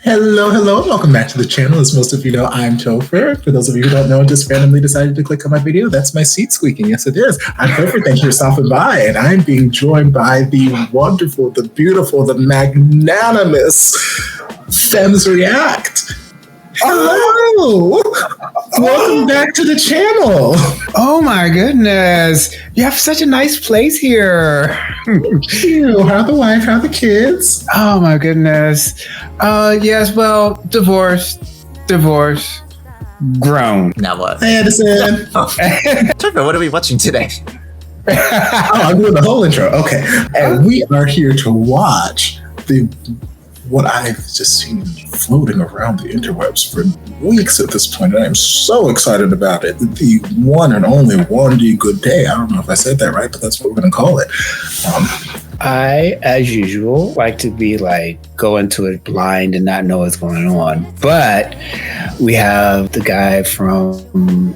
Hello, hello. Welcome back to the channel. As most of you know, I'm Topher. For those of you who don't know, just randomly decided to click on my video. That's my seat squeaking. Yes, it is. I'm Topher. Thank you for stopping by. And I'm being joined by the wonderful, the beautiful, the magnanimous Femmes React. Hello. Welcome back to the channel. Oh my goodness. You have such a nice place here. Thank you. How the wife? How the kids? Oh my goodness. Yes, well, divorce, grown. Now what? Hey, Edison. Topher, what are we watching today? I'm doing the whole intro. Okay. And we are here to watch what I've just seen floating around the interwebs for weeks at this point, and I'm so excited about it. The one and only Wandee Goodday. I don't know if I said that right, but that's what we're going to call it. I, as usual, like to be go into it blind and not know what's going on. But we have the guy from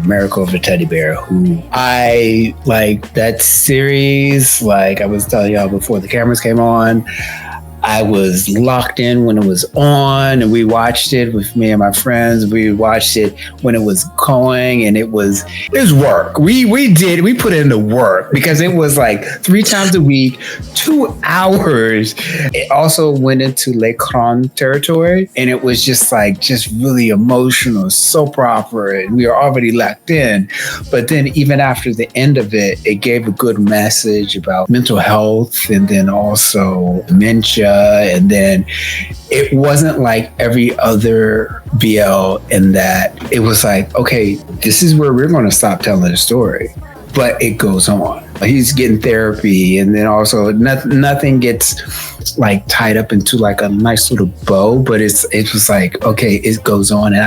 Miracle of a Teddy Bear, who I like that series. Like I was telling y'all before the cameras came on, I was locked in when it was on, and we watched it with me and my friends. We watched it when it was going, and it was work. We put in the work because it was 3 times a week, 2 hours. It also went into l'écran territory, and it was just really emotional, soap opera, and we were already locked in. But then even after the end of it, it gave a good message about mental health, and then also dementia. And then it wasn't like every other BL in that it was okay, this is where we're going to stop telling the story. But it goes on. He's getting therapy, and then also nothing gets tied up into a nice little bow, but it was okay, it goes on. And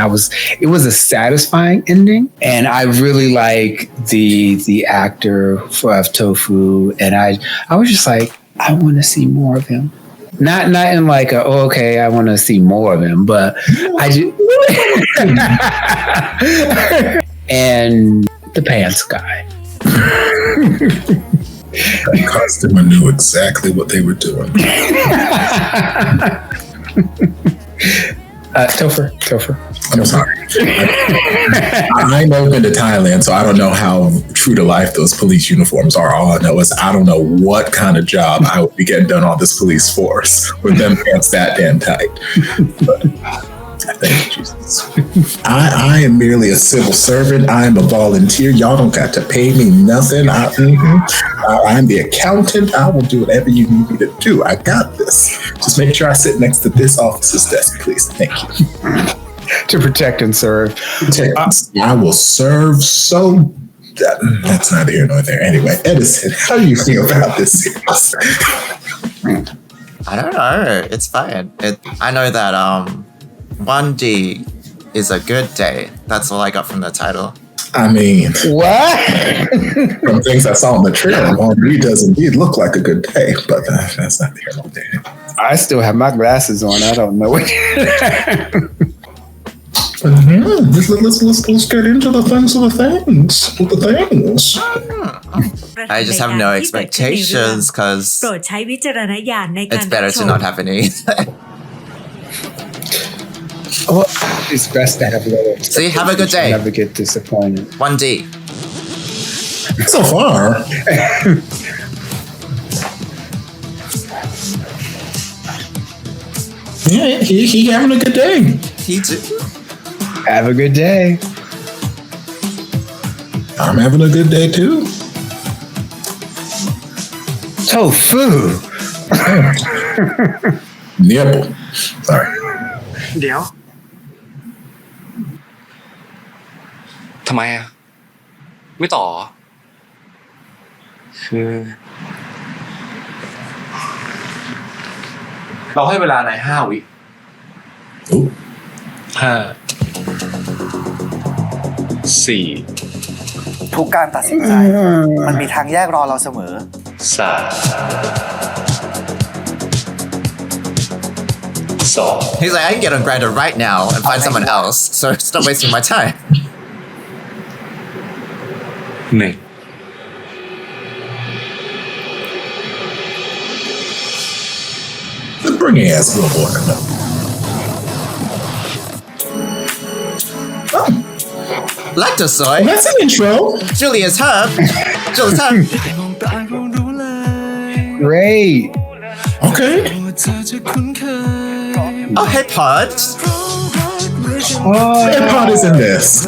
it was a satisfying ending. And I really like the actor of Tofu, and I was just I want to see more of him. Not in okay, I want to see more of him, but I just and the pants guy. That customer knew exactly what they were doing. Topher. I'm sorry. I never been to Thailand, so I don't know how true to life those police uniforms are. All I know is I don't know what kind of job I would be getting done on this police force with them pants that damn tight. But, thank you, Jesus. I am merely a civil servant. I am a volunteer. Y'all don't got to pay me nothing. I'm the accountant. I will do whatever you need me to do. I got this. Just make sure I sit next to this officer's desk, please. Thank you. To protect and serve. I will serve so... That's neither here nor there. Anyway, Edison, how do you feel about this series? I don't know. It's fine. I know that Wandee is a good day. That's all I got from the title. I mean... What? From things I saw in the trailer, Wandee does indeed look like a good day, but that's not here nor there. I still have my glasses on. I don't know what... Let's get into the things. I just have no expectations because it's better to not have any. Well, it's best to have low expectations. See, have a good day. Never get disappointed. Wandee. So far. Yeah, he having a good day. He too. Have a good day. I'm having a good day too. Tofu. Nipple. Sorry. เดี๋ยวทำไมอ่ะไม่ต่อคือเราให้เวลาใน5 วิ Ooh. 5 4 ทุกการตัดสินใจมันมีทางแยกรอเราเสมอ 3 He's like, I can get on Grindr right now and find someone else, so stop wasting my time. 1 Bring your ass little boy. Lactose soy. Oh, that's an intro. Julius Herb. Julius Herb. Great. Okay. Oh, hey, Pod. Oh, And Pod is in this.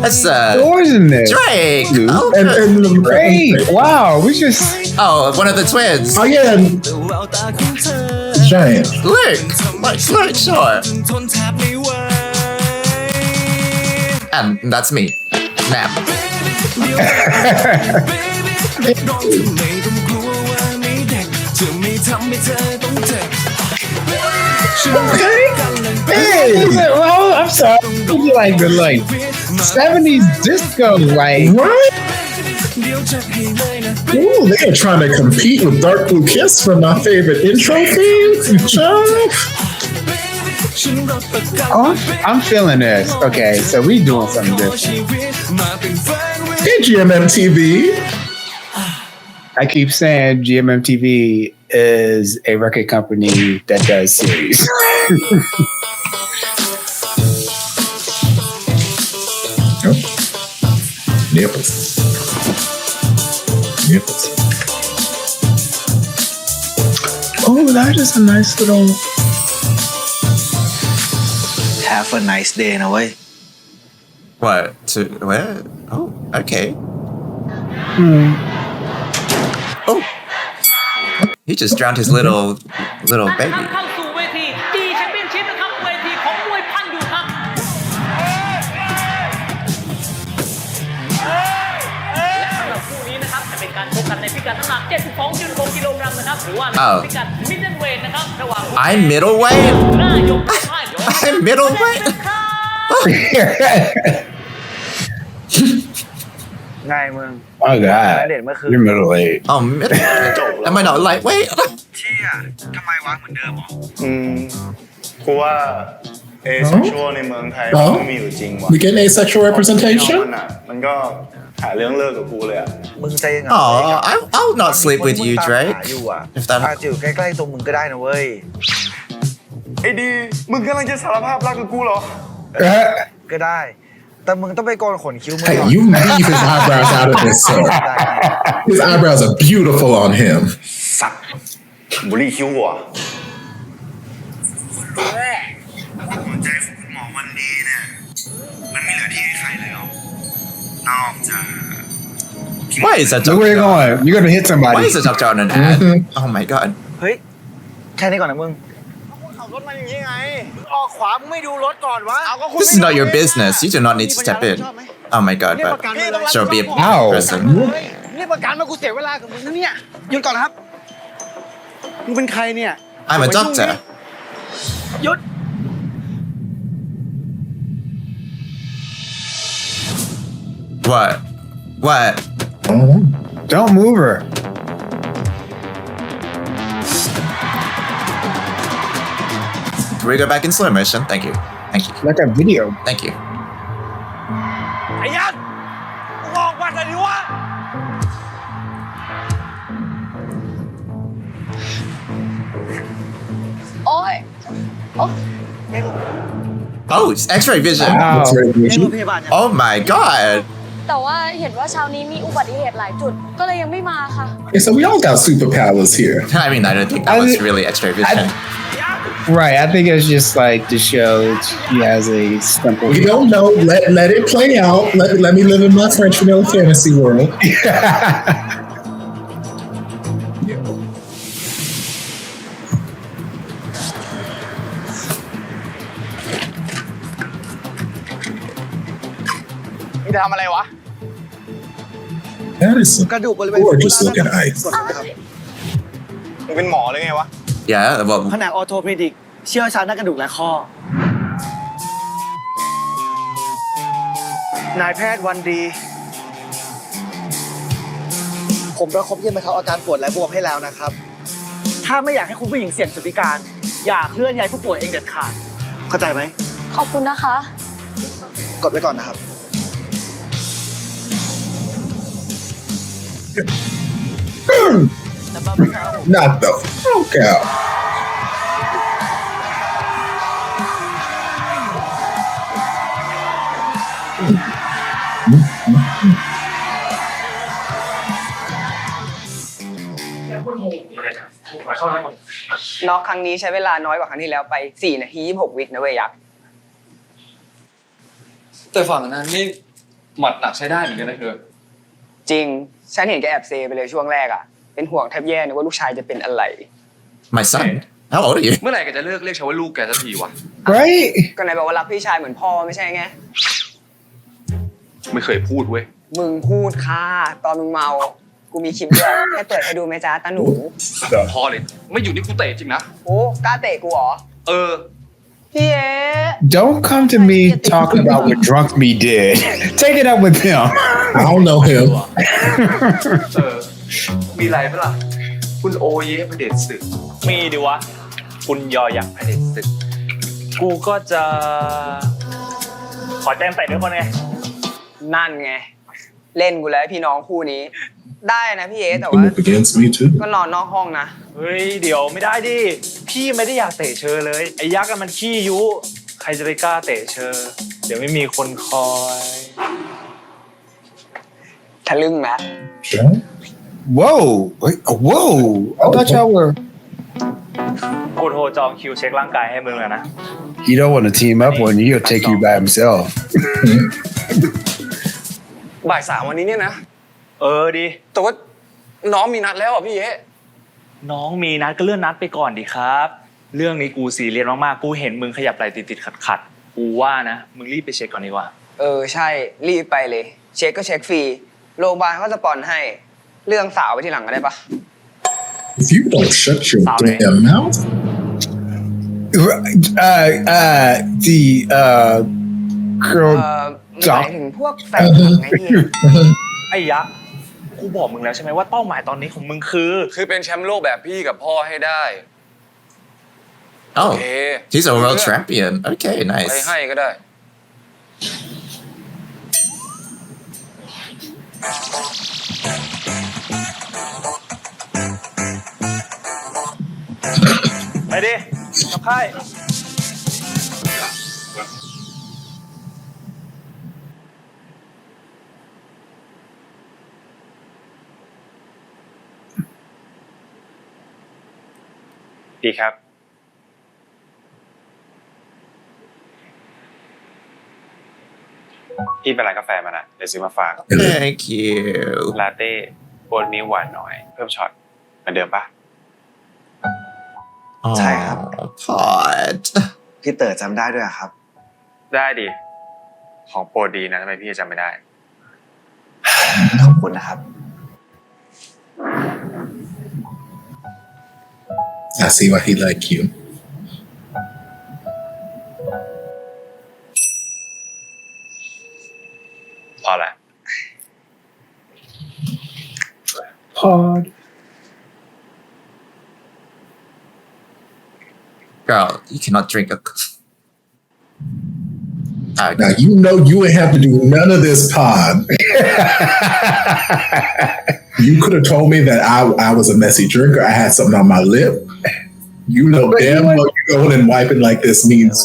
That's Doors in there. Drake. Oh, And Great. Wow. We just. oh, one of the twins. Oh yeah, and Giant. Luke. Luke, sure. And that's me. Nam. Hey. Well, I'm sorry. You like the 70s disco, like. Right? Ooh, they are trying to compete with Dark Blue Kiss for my favorite intro theme. Oh, I'm feeling this. Okay, so we doing something different. Hey, GMMTV. I keep saying GMMTV is a record company that does series. Nipples. Nipples. Oh, that is a nice little. Have a nice day นะเว้ย What? To where? Oh, okay. Oh. He just drowned his little baby. เข้าสู่เวทีดีแชมเปี้ยนชิพนะครับเวทีของมวยพันธุ์อยู่ครับและสำหรับคู่นี้นะครับจะเป็นการชกกันในพิกัดน้ำหนัก 72.6 กิโลกรัมนะครับหรือว่าพิกัดมิดเดิลเวทนะครับระหว่าง I'm middleweight. หน้ายกท่ายก I'm middleweight. ง่ายมึง Oh God, เด่นเมื่อคืน you're middle age. Oh, middleweight. Am I not lightweight? เชี่ยทำไมวะเหมือนเดิมหรอ กูว่าเอเซ็กชวลในเมืองไทยมันไม่มีอยู่จริงว่ะ We get asexual มัน representation. อ่ะมันก็หาเรื่องเลิกกับกูเลยอ่ะ มึงใจยังไง Oh, I'll not sleep with you, Drake. อยู่อ่ะ If that อาจจะอยู่ใกล้ๆตรงมึงก็ได้นะเว้ย ไอ้ดี มึงกำลังจะสารภาพรักกับกูเหรอ ก็ได้ แต่มึงต้องไปโกนขนคิ้วมึง Hey, ก่อน you leave his eyebrows out of this, sir. His eyebrows are beautiful on him. สัตว์บุหรี่คิ้วหัวหัวใจของคุณหมอวันนี้เนี่ยมันไม่เหลือที่ให้ใครแล้วนอกจาก Why is that Look where you're doctor? going. You're gonna hit Why somebody. is the doctor on an ad? Oh my god. เฮ้ย แค่นี้ก่อนนะมึง ขับรถมาอย่างนี้ไงออกขวามึงไม่ดูรถก่อนวะเอาก็คุณ This is not your business. You do not need to step in. Oh my god, but sure be a Ow. person. เรียกประกันมากูเสียเวลากับมึงนะเนี่ยหยุดก่อนนะครับมึงเป็นใครเนี่ย I'm a doctor. หยุด What? What? Don't move her. Can we go back in slow motion? Thank you. Thank you. Like a video. Thank you. ไอ้ยันออกมาเลยดิวะ โอ้ย Oh, it's X-ray vision. Wow. That's very เรียกรถ good. พยาบาลเนี่ย Oh my god. แต่ว่าเห็นว่าเช้านี้มีอุบัติเหตุหลายจุด ก็เลยยังไม่มาค่ะ Okay, so we all got superpowers here. I mean, I don't think that was really X-ray vision. Right. I think it's just like to show he has a simple. We don't know. Let it play out. Let me live in my French vanilla fantasy world. มึงทำอะไรวะ That is some กระดูกบริเวณ gorgeous looking ice. มึงเป็นหมอเลยไงวะ Yeah, well, แผนกออโทเพดิกเชี่ยวชาญด้านกระดูกและข้อ นายแพทย์วันดี ผมประคบเย็นบรรเทาอาการปวดและบวมให้แล้วนะครับ ถ้าไม่อยากให้คุณผู้หญิงเสี่ยงจะพิการ อย่าเคลื่อนย้ายผู้ป่วยเองเด็ดขาด เข้าใจไหม ขอบคุณนะคะ กดไว้ก่อนนะครับ Not the fuck out. น็อกครั้งนี้ใช้เวลาน้อยกว่าครั้งที่แล้วไป4 นาที 26 วินะเว้ยยักษ์แต่ฝั่งนั้นนี่หมัดหนักใช้ได้เหมือนกันนะเธอจริงฉันเห็นแกแอบเซไปเลยช่วงแรกอ่ะเป็นห่วงแทบแย่นึกว่าลูกชายจะเป็นอะไร My son how old are you เมื่อไหร่แกจะเลิกเรียกฉันว่าลูกแกสักทีวะ Right ก็ไหนบอกว่ารักพี่ชายเหมือนพ่อไม่ใช่ไงไม่เคยพูดเว้ยมึงพูดค่ะตอนมึงเมากูมีคลิปด้วยให้เปิดให้ดูไหมจ๊ะตาหนูพอเลยไม่อยู่นี่กูเตะจริงนะโอ้กล้าเตะกูเหรอพี่เอ๋ Don't come to me talking about what drunk me did. Take it up with him. I don't know him. มีอะไรปะล่ะคุณโอเย่ประเด็นศึกมีดิวะคุณยอยักษ์ประเด็นศึกกูก็จะขอแต้มใส่ด้วยคนไงนั่นไงเล่นกูแล้วพี่น้องคู่นี้ได้นะพี่เอ๋แต่ว่าก็นอนนอกห้องนะเฮ้ยเดี๋ยวไม่ได้ดิพี่ไม่ได้อยากเตะเชอเลยไอ้ยักษ์มันขี้ยุใครจะไปกล้าเตะเชอเดี๋ยวไม่มีคนคอยทะลึ่งนะ Whoa! Whoa! I thought y'all were. กูโทรจองคิวเช็คร่างกายให้มึงแล้วนะ You don't want to team up when he'll take you by himself. บ่าย 3วันนี้เนี่ยนะดีแต่ว่าน้องมีนัดแล้วอ่ะพี่เอ๋น้องมีนัดก็เลื่อนนัดไปก่อนดิครับเรื่องนี้กูซีเรียสมากๆกูเห็นมึงขยับไหล่ติดๆขัดๆกูว่านะมึงรีบไปเช็คก่อนดีกว่าใช่รีบไปเลยเช็คก็เช็คฟรีโรงพยาบาลเขาสปอนให้เรื่องสาวไปทีหลังก็ได้ปะ If you don't shut your damn mouth. The girl หมายถึงพวกแฟนไงพี่ไอ้ยักษ์กูบอกมึงแล้วใช่ไหมว่าเป้าหมายตอนนี้ของมึงคือเป็นแชมป์โลกแบบพี่กับพ่อให้ได้Oh he's a world champion Okay nice ให้ก็ได้ไปดิกับค่าย ดีครับพี่เป็นร้านกาแฟมานะเดี๋ยวซื้อมาฝาก Thank you ลาเต้โบนมิลหวานหน่อยเพิ่มช็อตเหมือนเดิมปะใช่ครับพอดพี่เต๋อจำได้ด้วยครับได้ดิของโปรดีนะทำไมพี่จำไม่ได้ขอบคุณนะครับ I see why he like you พอละPod. Girl you cannot drink a Now you know you would have to do none of this pod. You could have told me that I was a messy drinker. I had something on my lip. You know damn well you going and wiping like this means.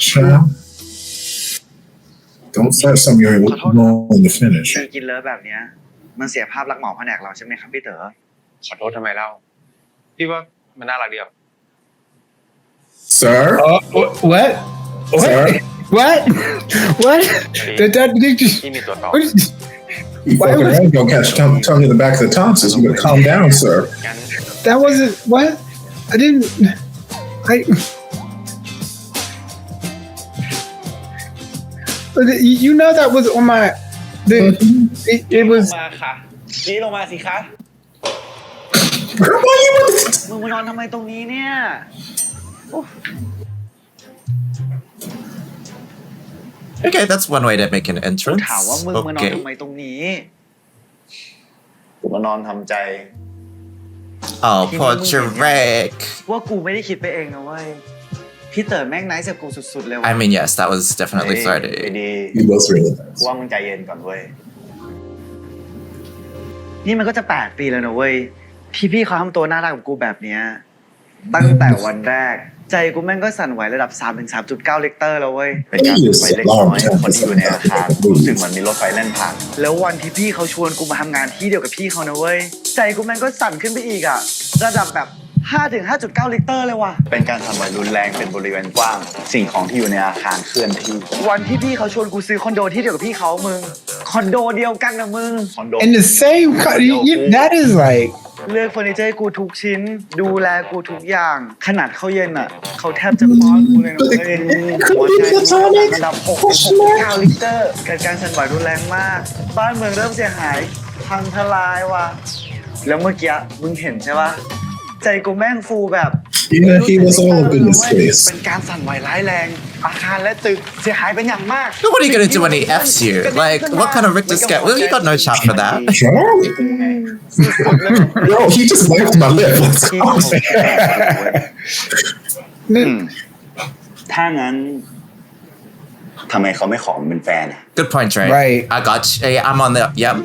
Child. Don't start something you're going to finish. กินเลอะแบบเนี้ยมันเสียภาพลักษณ์หมอแผนกเราใช่ไหมครับพี่เต๋อขอโทษทำไมเล่าพี่ว่ามันน่ารักดีอ่ะ Sir? What? Sir? What? What? Did that? พี่มีตัวต่อ You fucking around, gonna catch tongue in the back of the tonsils. You better calm down, sir. That wasn't what? I didn't. You know that was on my. It was. มาค่ะชี้ลงมาสิคะมึงมานอนทำไมตรงนี้เนี่ย Okay that's one way to make an entrance ถามว่ามึงมานอนทำไมตรงนี้กูมานอนทำใจOh poor Jarek ว่ากูไม่ได้คิดไปเองนะเว้ยพี่เต๋อแม่งไนท์กับกูสุดๆเลย I mean yes that was definitely flirty You both really nice. ว่ามึงใจเย็นก่อนเว้ยนี่มันก็จะ8 ปีแล้วนะเว้ยที่พี่เขาทำตัวน่ารักกับกูแบบเนี้ย ตั้งแต่วันแรกใจกูแม่งก็สั่นไหวระดับ 3-3.9 ลิกเตอร์แล้วเว้ยเป็นการสั่นไหวเล็กน้อยคนที่อยู่ในอาคารรู้สึกเหมือนมีรถไฟแล่นผ่านแล้ววันที่พี่เขาชวนกูมาทำงานที่เดียวกับพี่เขานะเว้ยใจกูแม่งก็สั่นขึ้นไปอีกอะระดับแบบ 5-5.9 ลิตรเลยว่ะเป็นการสั่นไหวรุนแรงเป็นบริเวณกว้างสิ่งของที่อยู่ในอาคารเคลื่อนที่วันที่พี่เขาชวนกูซื้อคอนโดที่เดียวกับพี่เขามึงคอนโดเดียวกันนะมึงคอนโด In the same that is like เลือกเฟอร์นิเจอร์กูทุกชิ้นดูแลกูทุกอย่างขนาดเขาเย็นอ่ะเขาแทบจะป้อนกูเลยนะเว้ยหัวใจระดับ 6.9 ลิตรเกิดการสั่นไหวรุนแรงมากบ้านเมืองเริ่มเสียหายพังทลายว่ะแล้วเมื่อกี้มึงเห็นใช่ปะใจกูแม่งฟูแบบ he was all up in his face เป็นการสั่นไหวร้ายแรงอาคารและตึกเสียหายเป็นอย่างมาก So what are you gonna do when he F's you? Like, what kind of Richter scale? Well, you got no shot for that. Bro, he just wiped my lip. What's wrong? ถ้างั้นทำไมเขาไม่ขอมันเป็นแฟน Good point, Trey. Right. I got you. Hey, I'm on the. Yep.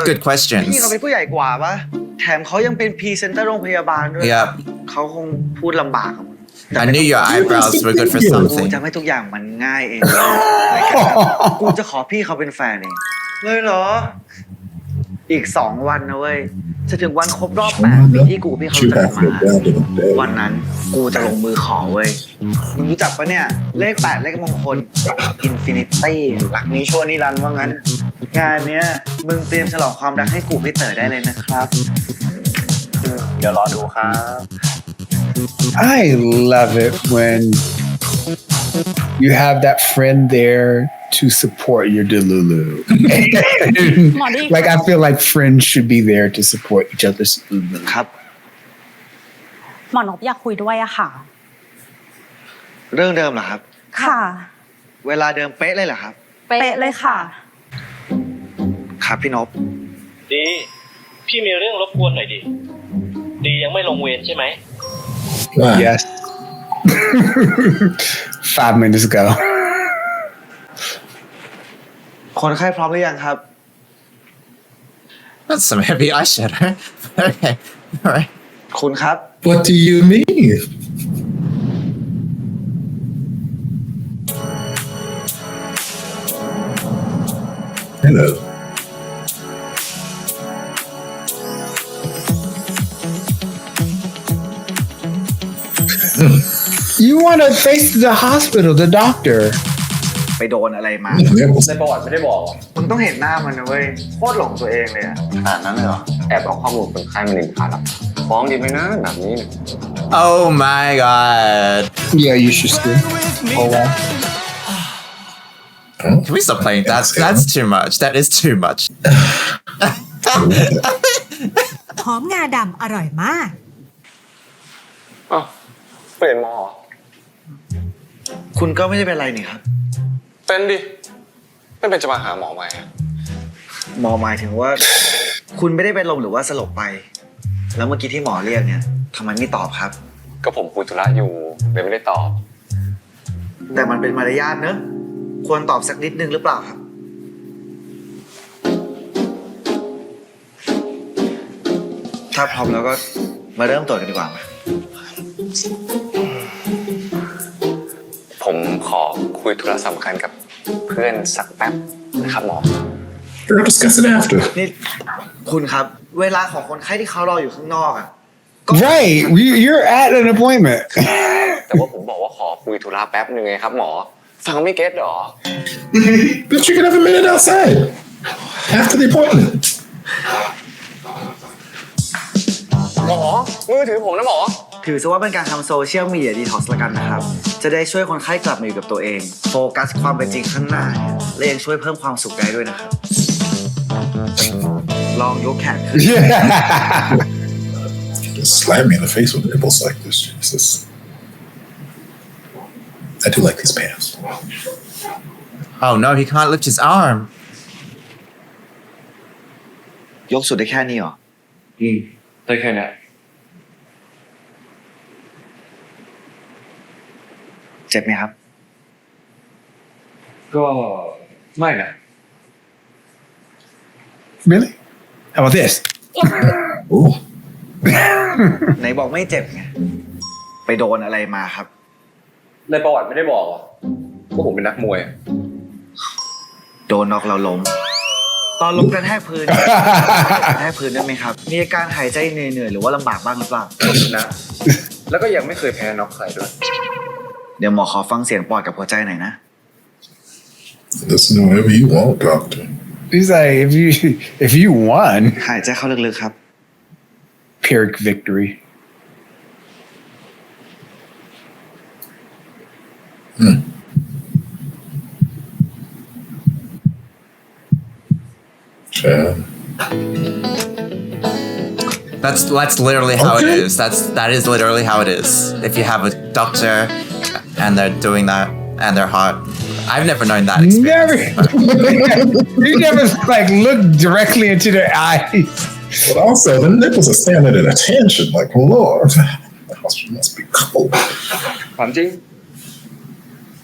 Good questions. พี่เขาเป็นผู้ใหญ่กว่าปะแถมเขายังเป็นพรีเซนเตอร์โรงพยาบาลด้วย Yep. เขาคงพูดลำบาก I knew your eyebrows were good for กู something. จะให้ทุกอย่างมันง่ายเองกูจะขอพี่เขาเป็นแฟนเองเลยเหรออีก2 วันนะเว้ยจะถึงวันครบรอบ8 ปีที่กูพี่เขารู้จักมาวันนั้นกูจะลงมือขอเว้ยมึงรู้จักปะเนี่ยเลข8เลขมงคล Infinity หลักนี้ชั่วนิรันดร์ว่างั้นงานเนี้ยมึงเตรียมฉลองความรักให้กูพี่เต๋อได้เลยนะครับเดี๋ยวรอดูครับ I love it when you have that friend there to support your delulu. Like I feel like friends should be there to support each other's delulu. ครับ หมอนบอยากคุยด้วยอะค่ะ เรื่องเดิมเหรอครับ ค่ะ เวลาเดิมเป๊ะเลยเหรอครับ เป๊ะเลยค่ะ ครับพี่นพ ดีพี่มีเรื่องรบกวนหน่อยดิดียังไม่ลงเวรใช่ไหม Yes. 5 minutes ago. คนไข้พร้อมหรือยังครับ That's some heavy eyeshadow. Okay. All right. คุณครับ What do you mean? Hello. You want to face the hospital, the doctor. ไปโดนอะไรมา ในประวัติไม่ได้บอก มึงต้องเห็นหน้ามันนะเว้ยโคตรหลงตัวเองเลยอะ ขนาดนั้นเลยเหรอ แอบเอาข้อมูลคนไข้มานินทาเราฟ้องดีไหมนะแบบนี้เนี่ย Oh my god. Yeah, you should still. Oh wow. Can we stop playing? That's too much. That is too much. หอมงาดำอร่อยมาก อ้าวเปลี่ยนหมอ คุณก็ไม่ได้เป็นไรนี่ครับ เป็นดิ ไม่เป็นจะมาหาหมอใหม่ หมอหมายถึงว่า คุณไม่ได้เป็นลมหรือว่าสลบไป แล้วเมื่อกี้ที่หมอเรียกเนี่ยทำไมไม่ตอบครับ ก็ผมคุยธุระอยู่เลยไม่ได้ตอบ แต่มันเป็นมารยาทเนอะควรตอบสักนิดนึงหรือเปล่าครับ ถ้าพร้อมแล้วก็มาเริ่มตรวจกันดีกว่ามา ผมขอคุยธุระสำคัญกับเพื่อนสักแป๊บนะครับหมอ We'll discuss it after. นี่คุณครับ เวลาของคนไข้ที่เขารออยู่ข้างนอกอ่ะ Right, you're at an appointment. แต่ว่าผมบอกว่าขอคุยธุระแป๊บนึงไงครับหมอ ฟังไม่เก็ตหรอ But you can have a minute outside after the appointment. หมอ มือถือผมนะหมอ ถือซะว่าเป็นการทำโซเชียลมีเดียดีท็อกซ์ละกันนะครับ จะได้ช่วยคนไข้กลับมาอยู่กับตัวเอง โฟกัสความเป็นจริงข้างหน้าและยังช่วยเพิ่มความสุขได้ด้วยนะครับ ลองยกแขนขึ้น Just slam me in the face with nipples like this. Jesus. I do like these pants. Oh no, he can't lift his arm. ยกสุดได้แค่นี้เหรอ ได้แค่นี้ เจ็บไหมครับ ก็ไม่นะ Really? How about this? Ooh. ไหนบอกไม่เจ็บไง ไปโดนอะไรมาครับ ในประวัติไม่ได้บอกว่าผมเป็นนักมวย โดนน็อกเราล้ม ตอนล้มกระแทกพื้น กระแทกพื้นได้ไหมครับ มีอาการหายใจเหนื่อยๆหรือว่าลำบากบ้างหรือเปล่า นะ แล้วก็ยังไม่เคยแพ้น็อกใครด้วย เดี๋ยวหมอขอฟังเสียงปอดกับหัวใจหน่อยนะ Listen to whatever you want, doctor. He's like, if you won, หายใจเข้าลึกๆครับ Pyrrhic victory. That's literally how it is. That is literally how it is. If you have a doctor and they're doing that and they're hot. I've never known that experience. You never like look directly into their eyes. But also, the nipples are standing at attention. Like, Lord, the hospital must be cold. ถามจริง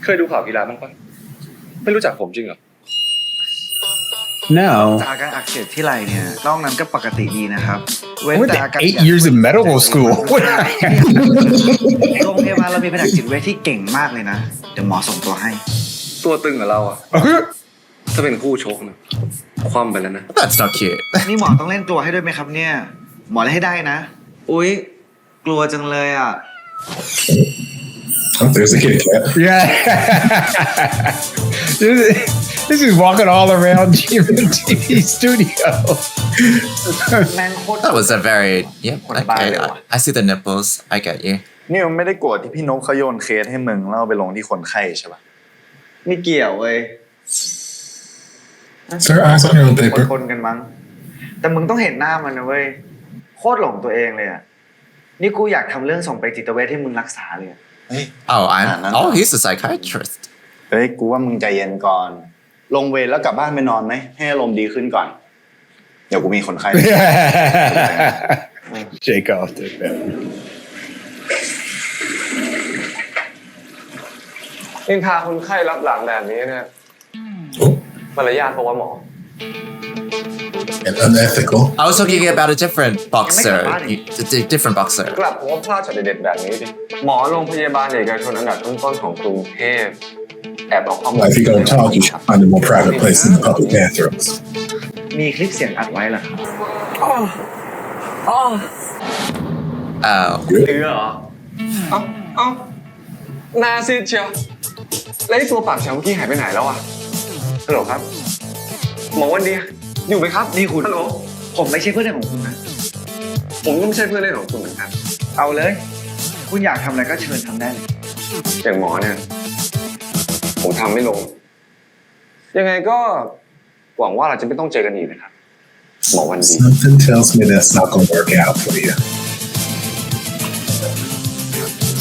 เคยดูข่าวกีฬาบ้างปะไม่รู้จักผมจริงเหรอ No. จากการอักเสบที่ไหล่เนี่ยนอกนั้นก็ปกติดีนะครับ I went to 8 years of medical school. โรงพยาบาลเรามีแผนกจิตเวชที่เก่งมากเลยนะ เดี๋ยวหมอส่งตัวให้ ตัวตึงกับเราอะถ้าเป็นคู่ชกนะคว่ำไปแล้วนะ That's not cute. นี่หมอต้องเล่นกลัวให้ด้วยไหมครับเนี่ย หมอเล่นให้ได้นะ อุ๊ย กลัวจังเลยอ่ะ Oh, there's a kitty cat. Yeah. This is walking all around TV studio. That was a very okay. I see the nipples. I get you. นี่มันไม่ได้โกรธที่พี่นกเขาโยนเคสให้มึงแล้วเอาไปลงที่คนไข้ใช่ปะ ไม่เกี่ยวเว้ย Sir, eyes on your own paper. คนกันมั้ง แต่มึงต้องเห็นหน้ามันนะเว้ย โคตรหลงตัวเองเลยอ่ะ นี่กูอยากทำเรื่องส่งไปจิตเวชให้มึงรักษาเลย Oh, he's a psychiatrist. เฮ้ยกูว่ามึงใจเย็นก่อน ลงเวรแล้วกลับบ้านไปนอนไหมให้อารมณ์ดีขึ้นก่อน เดี๋ยวกูมีคนไข้ Shake off the bed. นินทาคนไข้รับหลังแบบนี้เนี่ยมารยาทเพราะว่าหมอ And unethical. I was talking about a different boxer. A different boxer. กลับผมว่าพลาดช็อตเด็ดๆแบบนี้ดิ หมอโรงพยาบาลเอกชนอันดับต้นๆของกรุงเทพแอบเอาข้อมูล If you're going to talk, you should find a more private place than the public bathrooms. มีคลิปเสียงอัดไว้เหรอครับ Oh. เตือเหรอ เอ้าหน้าซีดเชียวแล้วไอ้ตัวปากแฉวเมื่อกี้หายไปไหนแล้วอ่ะฮัลโหลครับ หมอวันดีอยู่ไหมครับนี่คุณฮัลโหล ผมไม่ใช่เพื่อนของคุณนะ ผมก็ไม่ใช่เพื่อนเล่นของคุณเหมือนกัน เอาเลย คุณอยากทำอะไรก็เชิญทำได้เลย อย่างหมอเนี่ย ผมทำไม่ลง ยังไงก็หวังว่าเราจะไม่ต้องเจอกันอีกนะครับ หมอวันดี Something tells me that's not going to work out for you.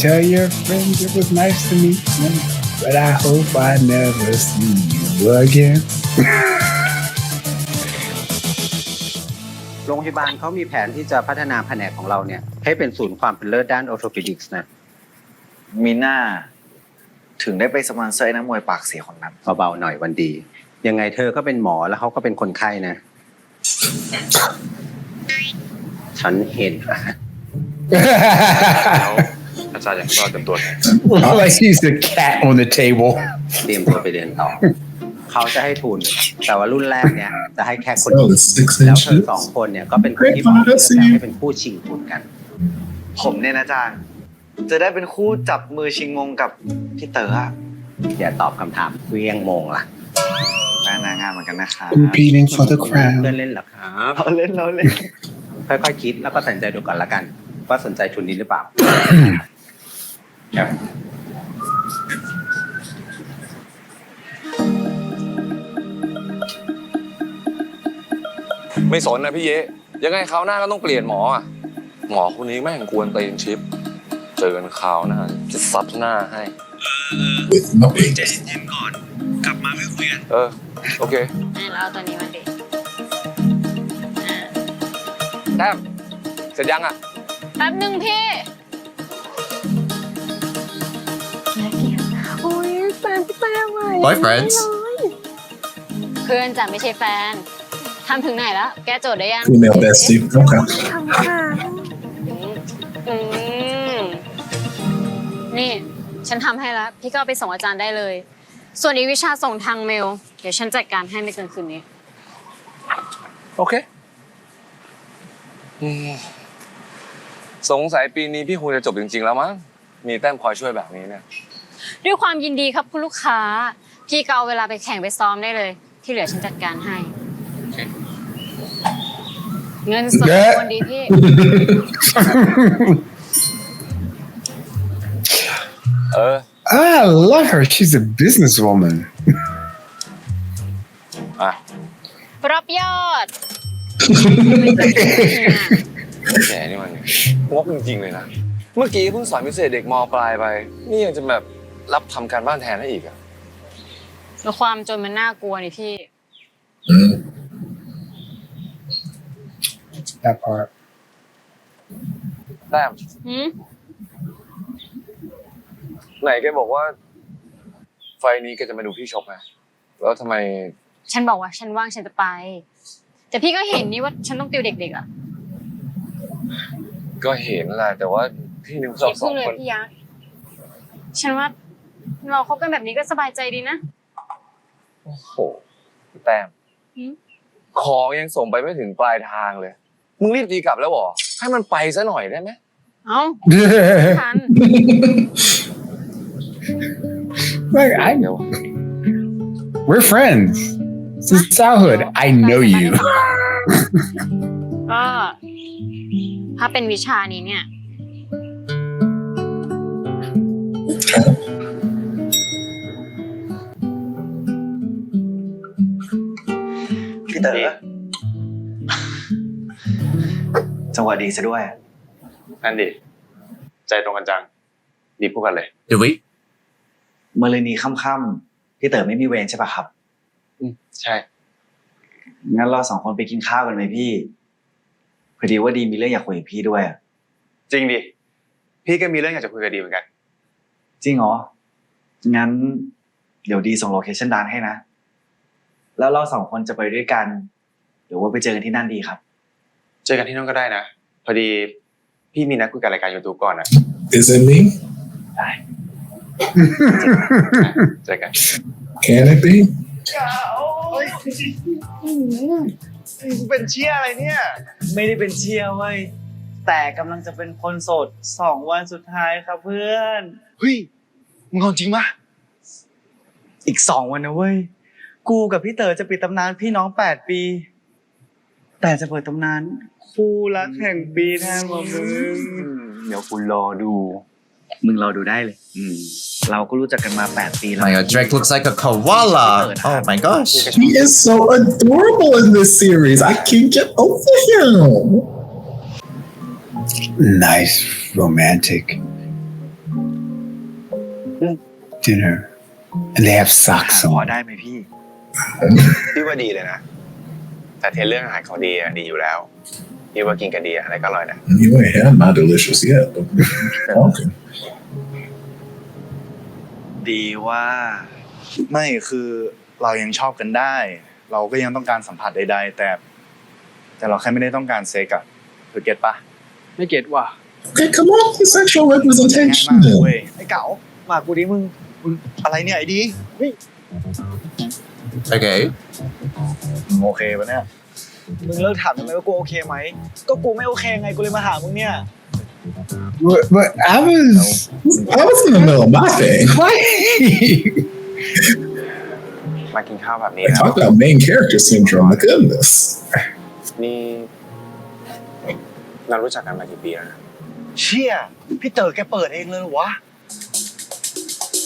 Tell your friends it was nice to meet them, but I hope I never see you again. โรงพยาบาลเขามีแผนที่จะพัฒนาแผนกของเราเนี่ยให้เป็นศูนย์ความเป็นเลิศด้านออร์โทปิดิกส์นะ มีหน้า ถึงได้ไปสปอนเซอร์นักมวยปากเสียคนนั้น เบาๆหน่อยวันดี ยังไงเธอก็เป็นหมอแล้วเขาก็เป็นคนไข้นะ ฉันเห็น อาจารย์อยากก็เต็มตัว Like he's the cat on the table. เตรียมตัวไปเรียนต่อ เขาจะให้ทุน แต่ว่ารุ่นแรกเนี่ยจะให้แค่คนเดียวแล้วเธอสองคนเนี่ยก็เป็นคนที่หมอเลือกแล้วให้เป็นคู่ชิงทุนกัน ผมเนี่ยนะอาจารย์ จะได้เป็นคู่จับมือชิงมงกับพี่เต๋อ อย่าตอบคำถามเคลี้ยงมงล่ะ นางงามเหมือนกันนะครับ Competing for the crown. เพื่อนเล่นเหรอครับ เราเล่น ค่อยๆคิดแล้วก็ตัดสินใจดูก่อนละกันว่าสนใจทุนนี้หรือเปล่า ครับ ไม่สนนะพี่เยยังไงคราวหน้าก็ต้องเปลี่ยนหมออ่ะ หมอคนนี้แม่งกวนตีนชิป เจอกันคราวหน้าจะซัดหน้าให้ ใจเย็นๆก่อน กลับมาค่อยคุยกัน โอเค เราเอาตัวนี้มาดิ แต้มเสร็จยังอ่ะ แป๊บนึงพี่โอ้ยแฟนพี่แต้ม Boyfriends. เพื่อนจะไม่ใช่แฟน ทำถึงไหนแล้ว แกโจทย์ได้ยัง Female bestie. Okay. ทำค่ะ นี่ฉันทำให้แล้วพี่ก็เอาไปส่งอาจารย์ได้เลย ส่วนอีกวิชาส่งทางเมลเดี๋ยวฉันจัดการให้ไม่เกินคืนนี้โอเคสงสัยปีนี้พี่คงจะจบจริงๆแล้วมั้งมีแต้มคอยช่วยแบบนี้เนี่ยด้วยความยินดีครับคุณลูกค้าพี่ก็เอาเวลาไปแข่งไปซ้อมได้เลยที่เหลือฉันจัดการให้เงินสดคนดีพี่ I love her. She's a businesswoman. รับยอด แกนี่มันงกจริงๆเลยนะเมื่อกี้เพิ่งสอนพิเศษเด็กม.ปลายไปนี่ยังจะแบบรับทำการบ้านแทนได้อีกอ่ะ แล้วความจนมันน่ากลัวนี่พี่ That part. แต้มไหนแกบอกว่าไฟนี้แกจะมาดูพี่ชกไงแล้วทำไมฉันบอกว่าฉันว่างฉันจะไปแต่พี่ก็เห็นนี่ว่าฉันต้องติวเด็กๆอ่ะก็เห็นแหละแต่ว่าพี่นึกสองคนพี่ยักษ์ฉันว่าเราคบกันแบบนี้ก็สบายใจดีนะโอ้โหแต้มของยังส่งไปไม่ถึงปลายทางเลยมึงรีบตีกลับแล้วหรอให้มันไปซะหน่อยได้ไหมเอ้าทัน Like we're friends since childhood. I know you. ก็ถ้าเป็นวิชานี้เนี่ยพี่เต๋อจังหวะดีซะด้วยนั่นดิใจตรงกันจังดีพูดกันเลยเดี๋ยววิมะรืนนี้ค่ำๆพี่เต๋อไม่มีเวรใช่ป่ะครับใช่งั้นเรา2 คนไปกินข้าวกันไหมพี่พอดีว่าดีมีเรื่องอยากคุยกับพี่ด้วยจริงดิพี่ก็มีเรื่องอยากจะคุยกับดีเหมือนกันจริงเหรองั้นเดี๋ยวดีส่งโลเคชั่นดานให้นะแล้วเรา2 คนจะไปด้วยกันหรือว่าไปเจอกันที่นั่นดีครับเจอกันที่นั่นก็ได้นะพอดีพี่มีนัดคุยกับรายการ YouTube ก่อนนะ Is it me? ได้เจอกัน Can it be? เป็นเชี่ยอะไรเนี่ยไม่ได้เป็นเชี่ยเว้ยแต่กำลังจะเป็นคนโสด2 วันสุดท้ายครับเพื่อนเฮ้ยมึงเอาจริงปะอีก2 วันนะเว้ยกูกับพี่เต๋อจะปิดตำนานพี่น้อง8 ปีแต่จะเปิดตำนานคู่รักแห่งปีแทนมึงเดี๋ยวกูรอดูมึงรอดูได้เลยเราก็รู้จักกันมา8 ปีแล้ว My God, Drake looks like a koala. Oh my gosh. He is so adorable in this series. I can't get over him. Nice romantic dinner, and they have socks พอ on. ได้ไหมพี่พี่ว่าดีเลยนะแต่เทรนเรื่องอาหารเขาดีอ่ะดีอยู่แล้วพี่ว่ากินกันดีอะไรก็อร่อยนะ You ain't had my delicious yet. Okay. ดีว่าไม่คือเรายังชอบกันได้เราก็ยังต้องการสัมผัสใดๆแต่เราแค่ไม่ได้ต้องการเซ็กอะเธอเก็ตปะไม่เก็ตว่ะ Okay, come on, sexual representation. ไอ้เก๋ามากูดิมึงอะไรเนี่ยไอ้ดีOkay. โอเคปะเนี่ยมึงเลิกถามทำไมว่ากูโอเคไหมก็กูไม่โอเคไงกูเลยมาหามึงเนี่ย But I was in the middle of my thing. มากินข้าวแบบนี้ Talk about main character syndrome. My goodness. นี่เรารู้จักกันมากี่ปีแล้วนะเชี่ยพี่เต๋อแกเปิดเองเลยเหรอวะ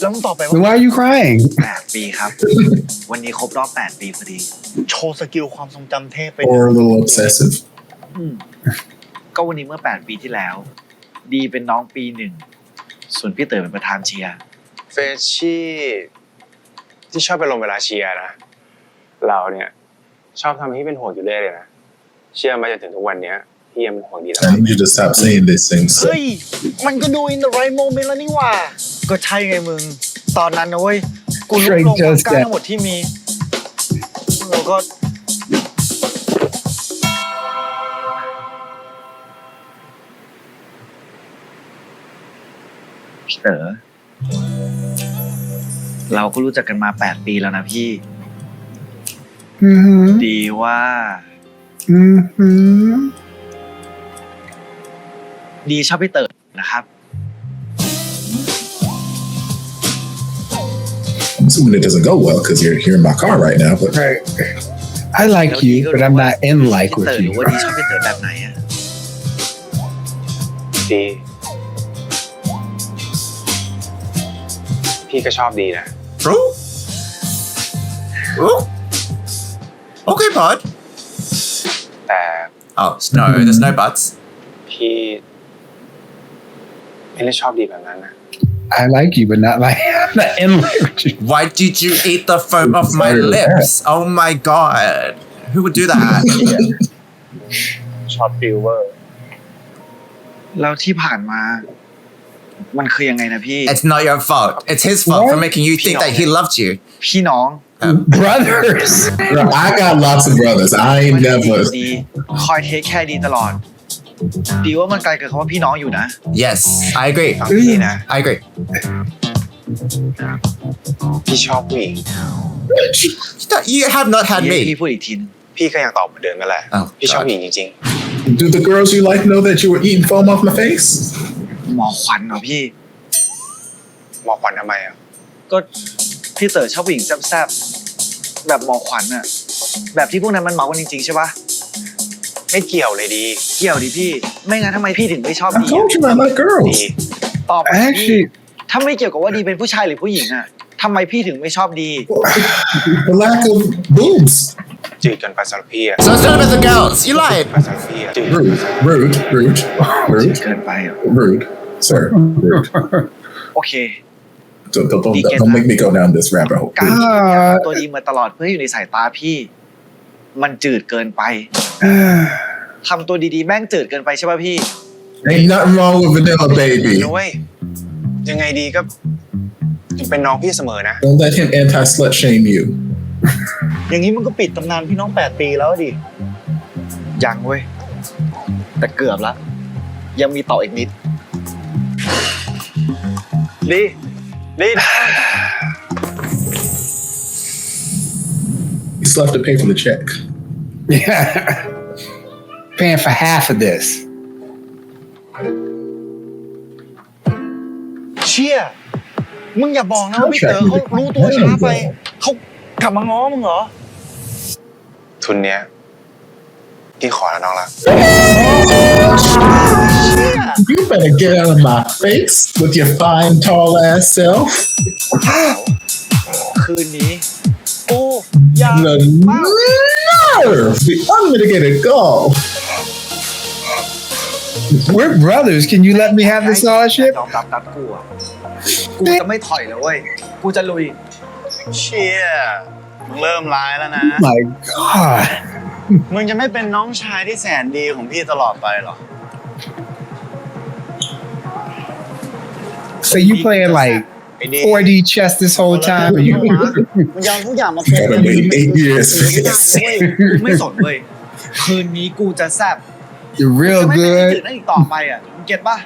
แล้วมึงตอบไปว่า Why are you crying? 8 ปีครับวันนี้ครบรอบ8 ปีพอดีโชว์สกิลความทรงจำเทพไป Or a little obsessive. ก็วันนี้เมื่อ8 ปีที่แล้วดีเป็นน้องปี 1ส่วนพี่เต๋อเป็นประธานเชียร์เฟชชี่ที่ชอบไปลงเวลาเชียร์นะเราเนี่ยชอบทำให้เป็นห่วงอยู่เรื่อยเลยนะเชื่อมาจนถึงทุกวันนี้พี่ยังเป็นห่วงดีแล้ว I need you to stop saying these things. เฮ้ยมันก็ดู in the right moment แล้วนี่หว่าก็ใช่ไงมึงตอนนั้นนะเว้ยกูลุกลงความกล้าทั้งหมดที่มีแล้วก็ เต๋อเราก็รู้จักกันมา8 ปีแล้วนะพี่ ดีว่าดีชอบพี่เต๋อนะครับ I'm assuming it doesn't go well because you're here in my car right now. But Right. I like you, but I'm not in like พี่เต๋ with อหรื you. อว่าดีชอบพี่เต๋อแบบไหนอะ ดีพี่ก็ชอบดีนะ Bro? Okay, bud. แต่ Oh, no, there's no buts. พี่ไม่ได้ชอบดีแบบนั้นนะ I like you, but not like not in like with you. Why did you eat the foam off my lips? Oh my god. Who would do that? ชอบฟิลเวอร์ แล้วที่ผ่านมา มันคือยังไงนะพี่ It's not your fault. It's his fault for making you think that he loved you. พี่น้อง Brothers. Bro, I got lots of brothers. I ain't never. ดีคอยเทคแค่ดีตลอด ดีว่ามันไกลเกินคำว่าพี่น้องอยู่นะ Yes, I agree. ฟังพี่นะ I agree. พี่ชอบผู้หญิง You have not had พี่ me. พูดอีกทีนึง พี่ก็ยังตอบเหมือนเดิมนั่นแหละ Oh, พี่ชอบ God. ผู้หญิงจริง Do the girls you like know that you were eating foam off my face? หมอขวัญเหรอพี่ ๆหมอขวัญทำไมอ่ะ ก็พี่เต๋อชอบผู้หญิงแซ่บๆแบบหมอขวัญอะแบบที่พวกนั้นมันเมากันจริงๆใช่ปะ ไม่เกี่ยวเลยดี เกี่ยวดิพี่ ไม่งั้นทำไมพี่ถึงไม่ชอบ I ดี told you I like ดี girls. ตอบมาพี่ Actually, ถ้าไม่เกี่ยวกับว่าดีเป็นผู้ชายหรือผู้หญิงอะทำไมพี่ถึงไม่ชอบดี The lack of boobs. จืดเกินไปสำหรับพี่อ่ะ So it's not about the girls. You lied. ไปสำหรับพี่อ่ะจืด Rude, rude, rude, เกินไปอะ rude, sir. Rude. โอเค Don't make me go down this rabbit hole. การที่ทำตัวดีมาตลอดเพื่ออยู่ในสายตาพี่ มันจืดเกินไปทำตัวดีๆแม่งจืดเกินไปใช่ป่ะพี่ Ain't nothing wrong with vanilla, baby. นะเว้ยยังไงดีก็เป็นน้องพี่เสมอนะ Don't let him anti-slut shame you. อย่างนี้มันก็ปิดตำนานพี่น้อง8 ปีแล้วดิยังเว้ยแต่เกือบละยังมีต่ออีกนิดดีดี You still have to pay for the check. yeah. Paying for half of this. เชี่ยมึงอย่าบอกนะว่าพี่เต๋อเขารู้ตัวช้าไปเขากลับมาง้อมึงเหรอ ทุนเนี้ยพี่ขอแล้วน้องละ You better get out of my face with your fine, tall ass self. คืนนี้โอ้ยา The nerve, the unmitigated gall. We're brothers. Can you let me have this scholarship? ยอมรับนัดกูอ่ะกูจะไม่ถอยแล้วเว้ยกูจะลุย เชี่ยมึงเริ่มร้ายแล้วนะ My God. มึงจะไม่เป็นน้องชายที่แสนดีของพี่ตลอดไปหรอ So you playing like 4D chess this whole time? And you มันยอมทุกอย่างมาเป็น Gotta wait 8 years for ไม่ได้ this. เว้ยกูไม่สนเว้ยคืนนี้กูจะแซ่บ you're จะ real ไม่เป็นที่จืด good. ได้อีกต่อไปอ่ะมึงเก็ตป่ะ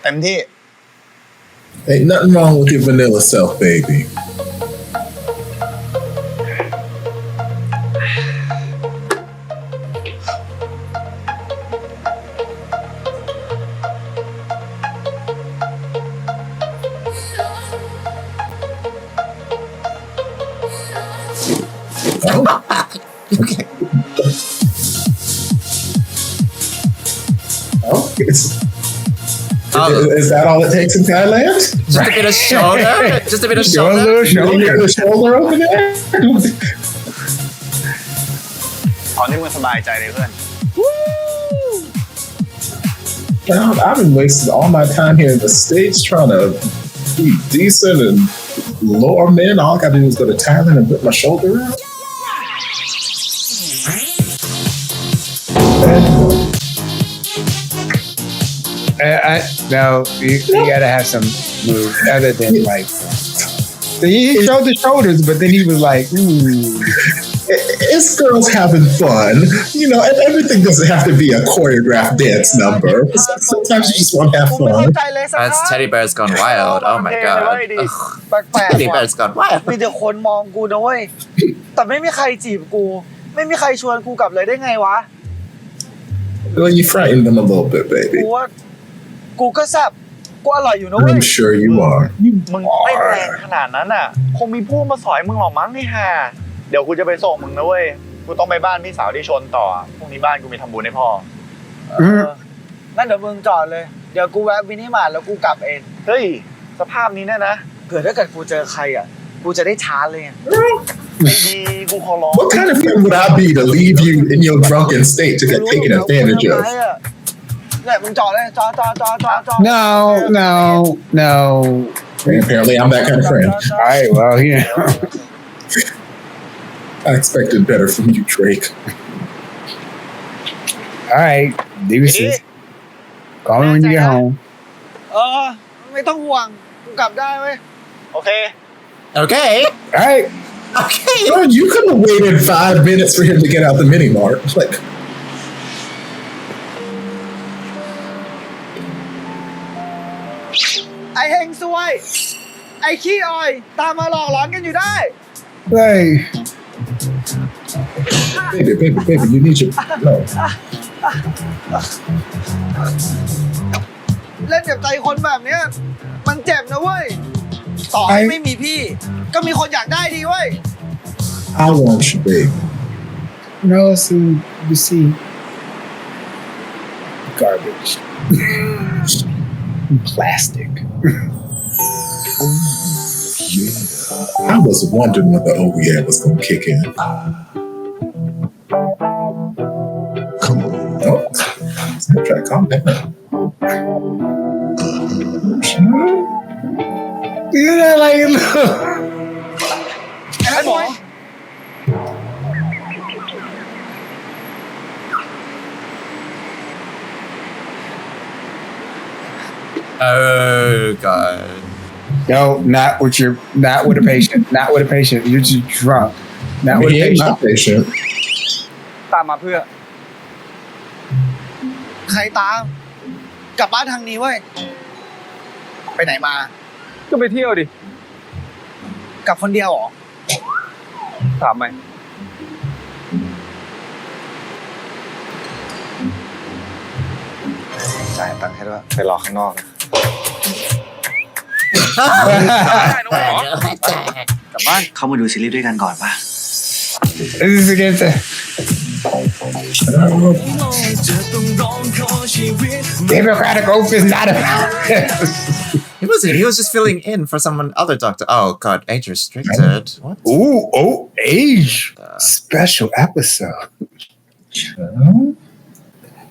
เต็มที่ Ain't nothing wrong with your vanilla self, baby. Okay. Oh, Oh. is that all it takes in Thailand? Just a bit of shoulder. Just a bit of Show a shoulder. little You shoulder. get the shoulder over there? ตอนนี้มึงสบายใจเลยเพื่อน I've been wasting all my time here in the States trying to be decent and lower men. All I gotta do is go to Thailand and whip my shoulder out. No, you gotta have some move other than like. He showed the shoulders, but then he was like, ooh. it's girls having fun, you know, and everything doesn't have to be a choreographed dance number. Sometimes you just want to have กูไม่เข้า fun. ใจเลยสักครั้ That's ง Teddy Bear's Gone Wild. Oh my god. แปลก Teddy ๆว่ะ Bear's Gone Wild. มีแต่คนมองกูนะเว้ยแต่ไม่มีใครจีบกู ไม่มีใครชวนกูกลับเลยได้ไงวะ Well, you frightened them a little bit, กู baby. ว่ากูก็แซ่บกูอร่อยอยู่นะเว้ย I'm sure you are. มึงไม่แรงขนาดนั้นอ่ะ คงมีผู้มาสอยมึงหรอกมั้งไอ้ห่าเดี๋ยวกูจะไปส่งมึงนะเว้ย กูต้องไปบ้านพี่สาวที่ชนต่อ พรุ่งนี้บ้านกูมีทำบุญให้พ่อ นั่นเดี๋ยวมึงจอดเลย เดี๋ยวกูแวะมินิมาร์ทแล้วกูกลับเอง เฮ้ย สภาพนี้เนี่ยนะ เผื่อถ้าเกิดกูเจอใครอ่ะ กูจะได้ชาร์จเลยไง ไม่ดีกูขอร้อง What kind of man would I be to leave you in your drunken state to get taken advantage of? เนี่ยมึงจอดเลยจอด No, no, no. Apparently, I'm that kind of friend. All right, well, yeah. I expected better from you, Drake. All right, deuces. Call me when you get home. ไม่ต้องห่วง กูกลับได้เว้ย โอเค Okay. All right. Okay. Bro, you could have waited 5 minutes for him to get out the mini mart. Like, ไอ้เฮงซวย ไอ้ขี้ออย ตามมาหลอกหลอนกันอยู่ได้ Hey. baby, you need your no. เล่นกับใจคนแบบเนี้ยมันเจ็บนะเว้ย ต่อให้ไม่มีพี่ ก็มีคนอยากได้ดีเว้ย I want you, babe. No, so you see, garbage, plastic. I was wondering when the oh yeah was gonna kick in. Come on. Oh, try to calm down. You know, like, look. ไอ้หมอ Oh god. No, not with a patient. Not with a patient. You're just drunk. Not with a He ain't my patient. patient. ตามมาเพื่อ ใครตาม กลับบ้านทางนี้เว้ย ไปไหนมา ก็ไปเที่ยวดิ กลับคนเดียวเหรอ ถามไหม จ่ายตังค์ให้ด้วยไปรอข้างนอกนะ กลับบ้านเข้ามาดูซีรีส์ด้วยกันก่อนป่ะ This is against it. Democratic oath is not about this. He was just filling in for someone other doctor. Oh god, age restricted. What? Oh, age. Special episode.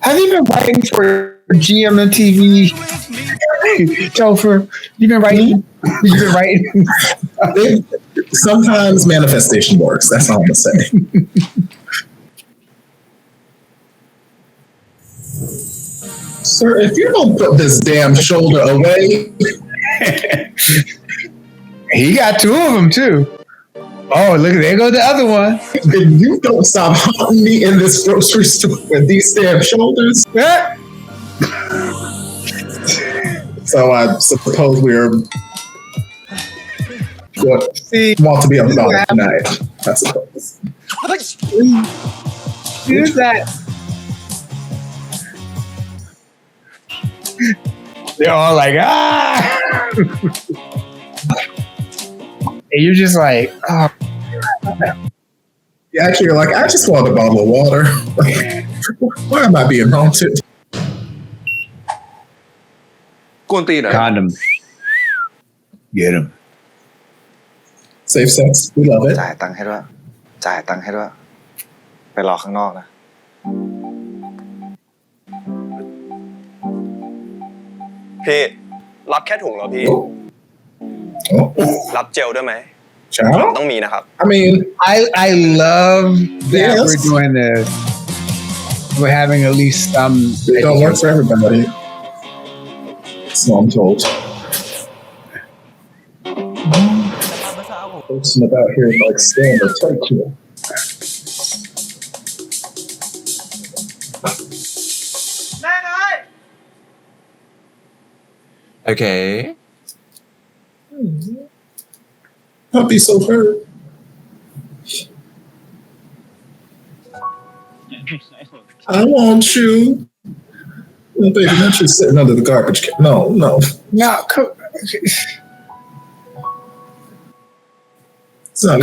Have you been writing for GMMTV? Topher, you've been writing? You've been writing? Sometimes manifestation works. That's all I'm gonna say. Sir, if you don't put this damn shoulder away. He got two of them too. Oh, look, there goes the other one. If you don't stop haunting me in this grocery store with these damn shoulders. So I suppose we're want to be on the dog tonight, I suppose. Who's that? They're all like, ah! And you're just like, oh. Yeah, actually, you're like, I just want a bottle of water. Why am I being haunted? กวนตีนหน่อย Condom. Get him. Safe sex, we love it. จ่ายตังค์ให้ด้วย จ่ายตังค์ให้ด้วย ไปรอข้างนอกนะ พี่ รับแค่ถุงเหรอพี่ รับเจลด้วยไหม ต้องมีนะครับ I mean, I love that Yes. we're doing this. We're having at least some. it don't work for everybody. So I'm told. Person about here like stand or take you. Okay. I'll be so hurt. I want you. Oh, baby, not you sitting under the garbage can. No.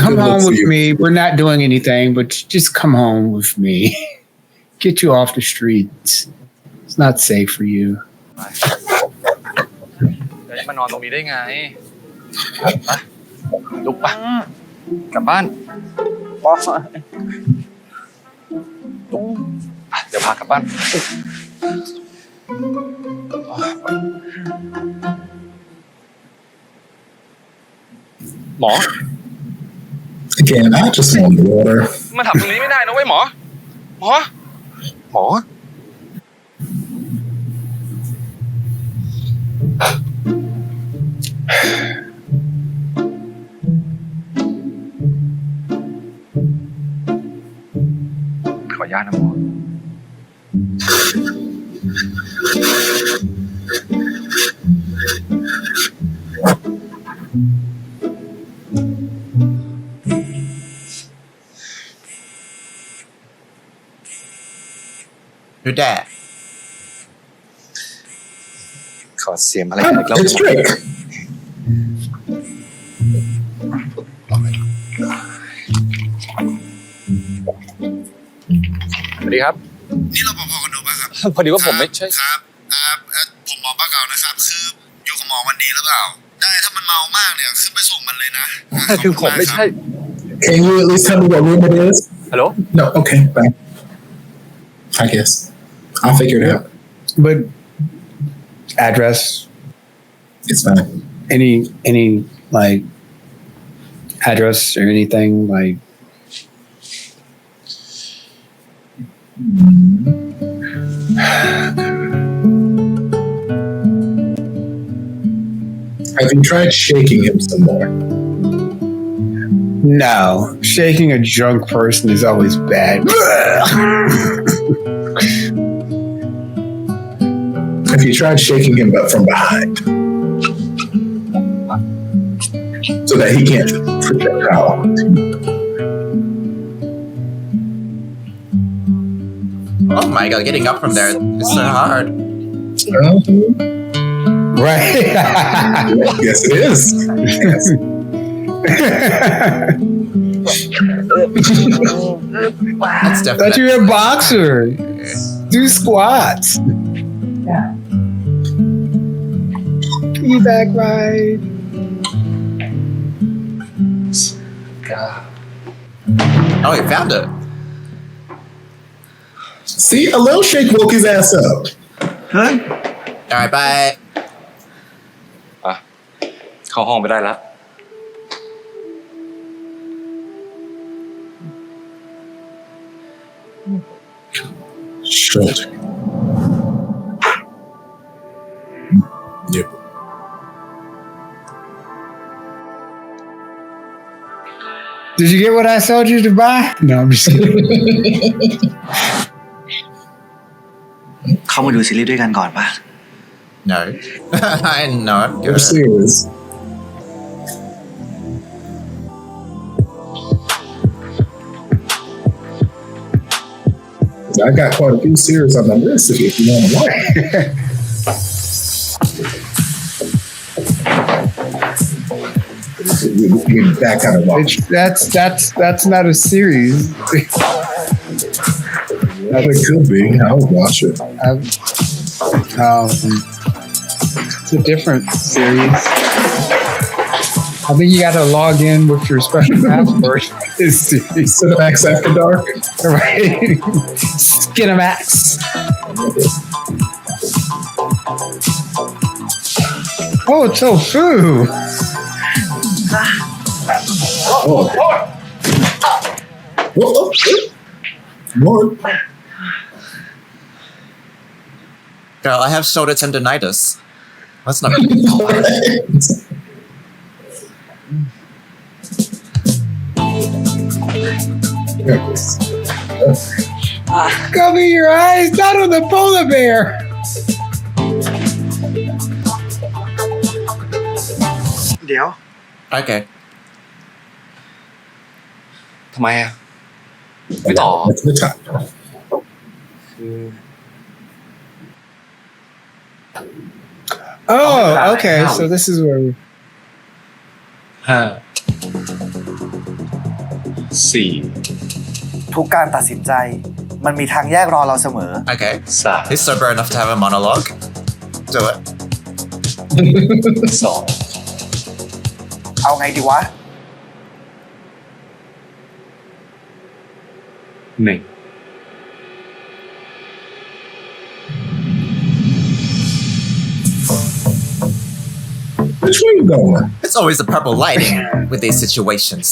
Come home with me. We're not doing anything, but just come home with me. Get you off the streets. It's not safe for you. มานอนตรงนี้ได้ไงไปลุกปะกลับบ้านเดี๋ยวพากลับบ้านหมอ Again, I just want water. มาทำตรงนี้ไม่ได้นะเว้ยหมอขออนุญาตนะหมอ Who's that? ขอเสียงอะไรกันอีกรอบ It's Drake. สวัสดีครับ นี่รปภคอนโดป่ะครับ พอดีว่าผมไม่ใช่ ครับผมหมอป้าเก่านะครับ คืออยู่กับหมอวันดีหรือเปล่า ได้ถ้ามันเมามากเนี่ยขึ้นไปส่งมันเลยนะ คือผมไม่ใช่ Can you at least tell me what room it is? Hello? No, okay, bye. I guess. I'll figure it out. But address. It's fine. Any like address or anything like. Have you tried shaking him some more? No, shaking a drunk person is always bad. Have you tried shaking him but from behind? So that he can't projectile onto you. Oh my god, getting up from there is so hard. Right. Yes, it is. Yes. That's definitely. Thought you were a boxer. Do squats. Piggyback ride. Oh, he found it. See, a little shake woke his ass up. Huh? Alright, bye. เข้าห้องไปได้แล้ว Shoulder. Yep. Did you get what I told you to buy? No, I'm just kidding. เข้ามาดูซีรีส์ด้วยกันก่อนป่ะ No. I'm not You're good. serious. I got quite a few series on the list if you want to watch. That kind of watch. That's not a series. It could be. I would watch it. It's a different series. I think you got to log in with your special password. Cinemax After Dark. Right. Skinamax. Oh, tofu. Whoa. More. Girl, I have shoulder tendonitis. That's not. Cover your eyes, not on the polar bear. เดี๋ยว Okay. ทำไมอ่ะไม่ต่อ Oh, okay. So this is where we... ทุกการตัดสินใจมันมีทางแยกรอเราเสมอ Okay. He's sober enough to have a monologue. Do it. เอาไงดีวะ Which way you going? It's always the purple lighting with these situations.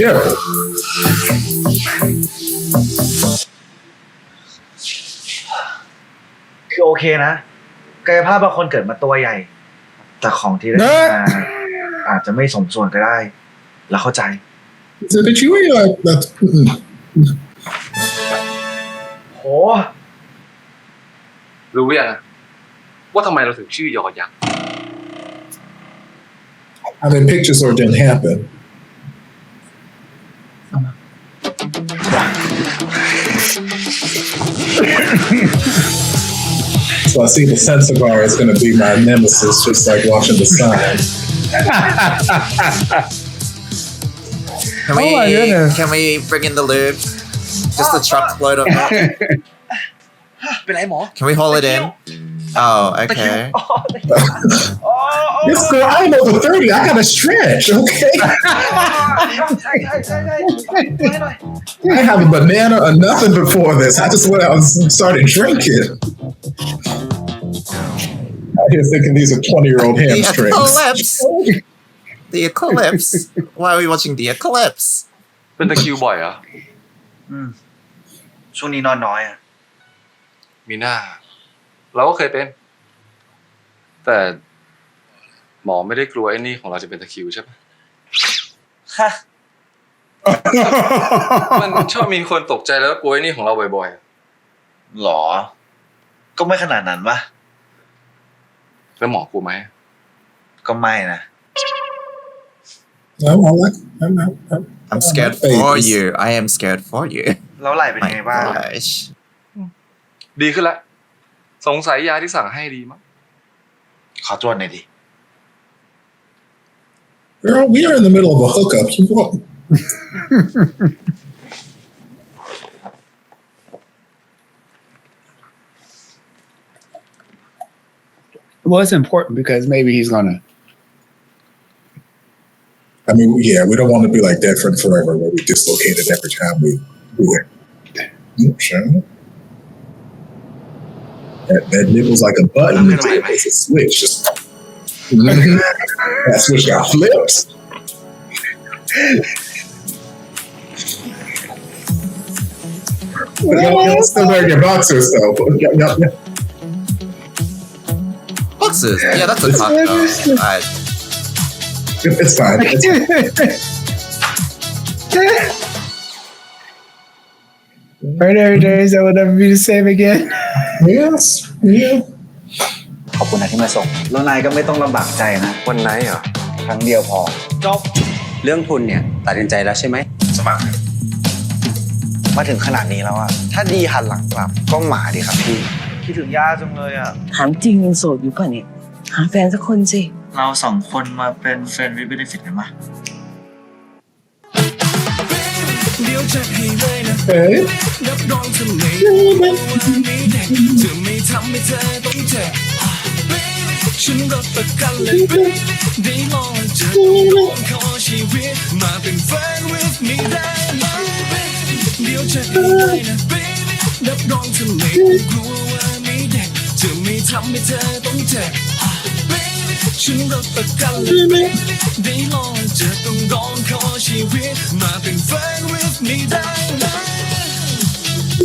Yeah. คือโอเคนะกายภาพบางคนเกิดมาตัวใหญ่ แต่ของที่ได้มาอาจจะไม่สมส่วนก็ได้ แล้วเข้าใจ Is it you? That's. โห รู้ยังว่าทำไมเราถึงชื่อยอยักษ์ I mean, pictures or didn't happen. So I see the sensor bar is going to be my nemesis, just like watching the sign. Can we, Oh my goodness. can we bring in the lube? Just the truckload of it. เป็นไรหมอ Can we hold it in? Oh, okay. This girl, I ain't over 30. I got to stretch, okay? ใช่ใช่หน่อย I didn't have a banana or nothing before this. I just went out and started drinking. Out here thinking these are 20-year-old The hamstrings. eclipse. The eclipse. Why are we watching the eclipse? เป็นตะคริวบ่อยเหรอ ช่วงนี้นอนน้อยอ่ะ มีหน้า เราก็เคยเป็น แต่หมอไม่ได้กลัวไอ้นี่ของเราจะเป็นตะคริวใช่ปะ ค่ะ มันชอบมีคนตกใจแล้วกลัวไอ้นี่ของเราบ่อย หรอ ก็ไม่ขนาดนั้นปะ ๆแล้วหมอกลัวไหม ก็ไม่นะ I'm scared for you. I am scared for you. แล้วไหล่เป็น My ไงบ้าง gosh. ดีขึ้นละสงสัยยาที่สั่งให้ดีมั้ง ขอตรวจหน่อยดิ Girl, we are in the middle of a hookup. You what? Well, it's important because maybe he's gonna... I mean, yeah, we don't want to be like that for forever where we dislocate it every time we do it. Sure. That nipple's like a button. It's a switch. That switch got flipped. You'll still wear your boxers though. Yep. Boxes. Yeah, that's a top though. It's fine. Are there days that will never be the same again? Yes. Yeah. ขอบคุณนะที่มาส่ง แล้วนายก็ไม่ต้องลำบากใจนะ วันไหนเหรอ ครั้งเดียวพอ จบ เรื่องทุนเนี่ยตัดสินใจแล้วใช่ไหม สมัคร มาถึงขนาดนี้แล้วอะถ้าดีหันหลังกลับก็หมาดีครับพี่ คิดถึงย่าจังเลยอะ ถามจริงยังโสดอยู่ป่ะเนี่ย หาแฟนสักคนสิ เราสองคนมาเป็นเฟรนด์วิดเบนฟิตกันปะ Hey. ฉันรับประกันเลย baby ได้ลองเจอต้องขอชีวิตมาเป็นแฟน with me ได้ไหม baby เดี๋ยวจะให้เลยนะ baby รับรองเธอไม่ต้องกลัวว่าไม่เด็กจะไม่ทำให้เธอต้องเจ็บ baby ฉันรับประกันเลย baby ได้ลองเจอต้องร้องขอชีวิตมาเป็นแฟน with me ได้ไหม I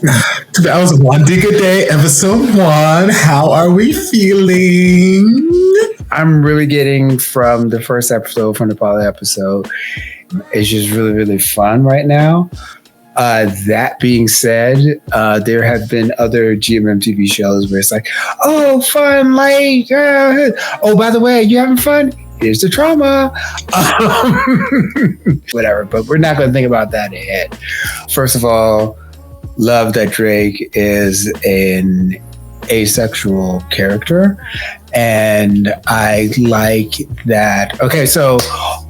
That was Wandee Goodday, episode 1. How are we feeling? I'm really getting from the first episode, from the pilot episode. It's just really, really fun right now. That being said, there have been other GMM TV shows where it's like, oh, fun, like, oh, by the way, you having fun? Here's the trauma. Whatever, but we're not going to think about that ahead. First of all, love that Drake is an asexual character. And I like that. Okay, so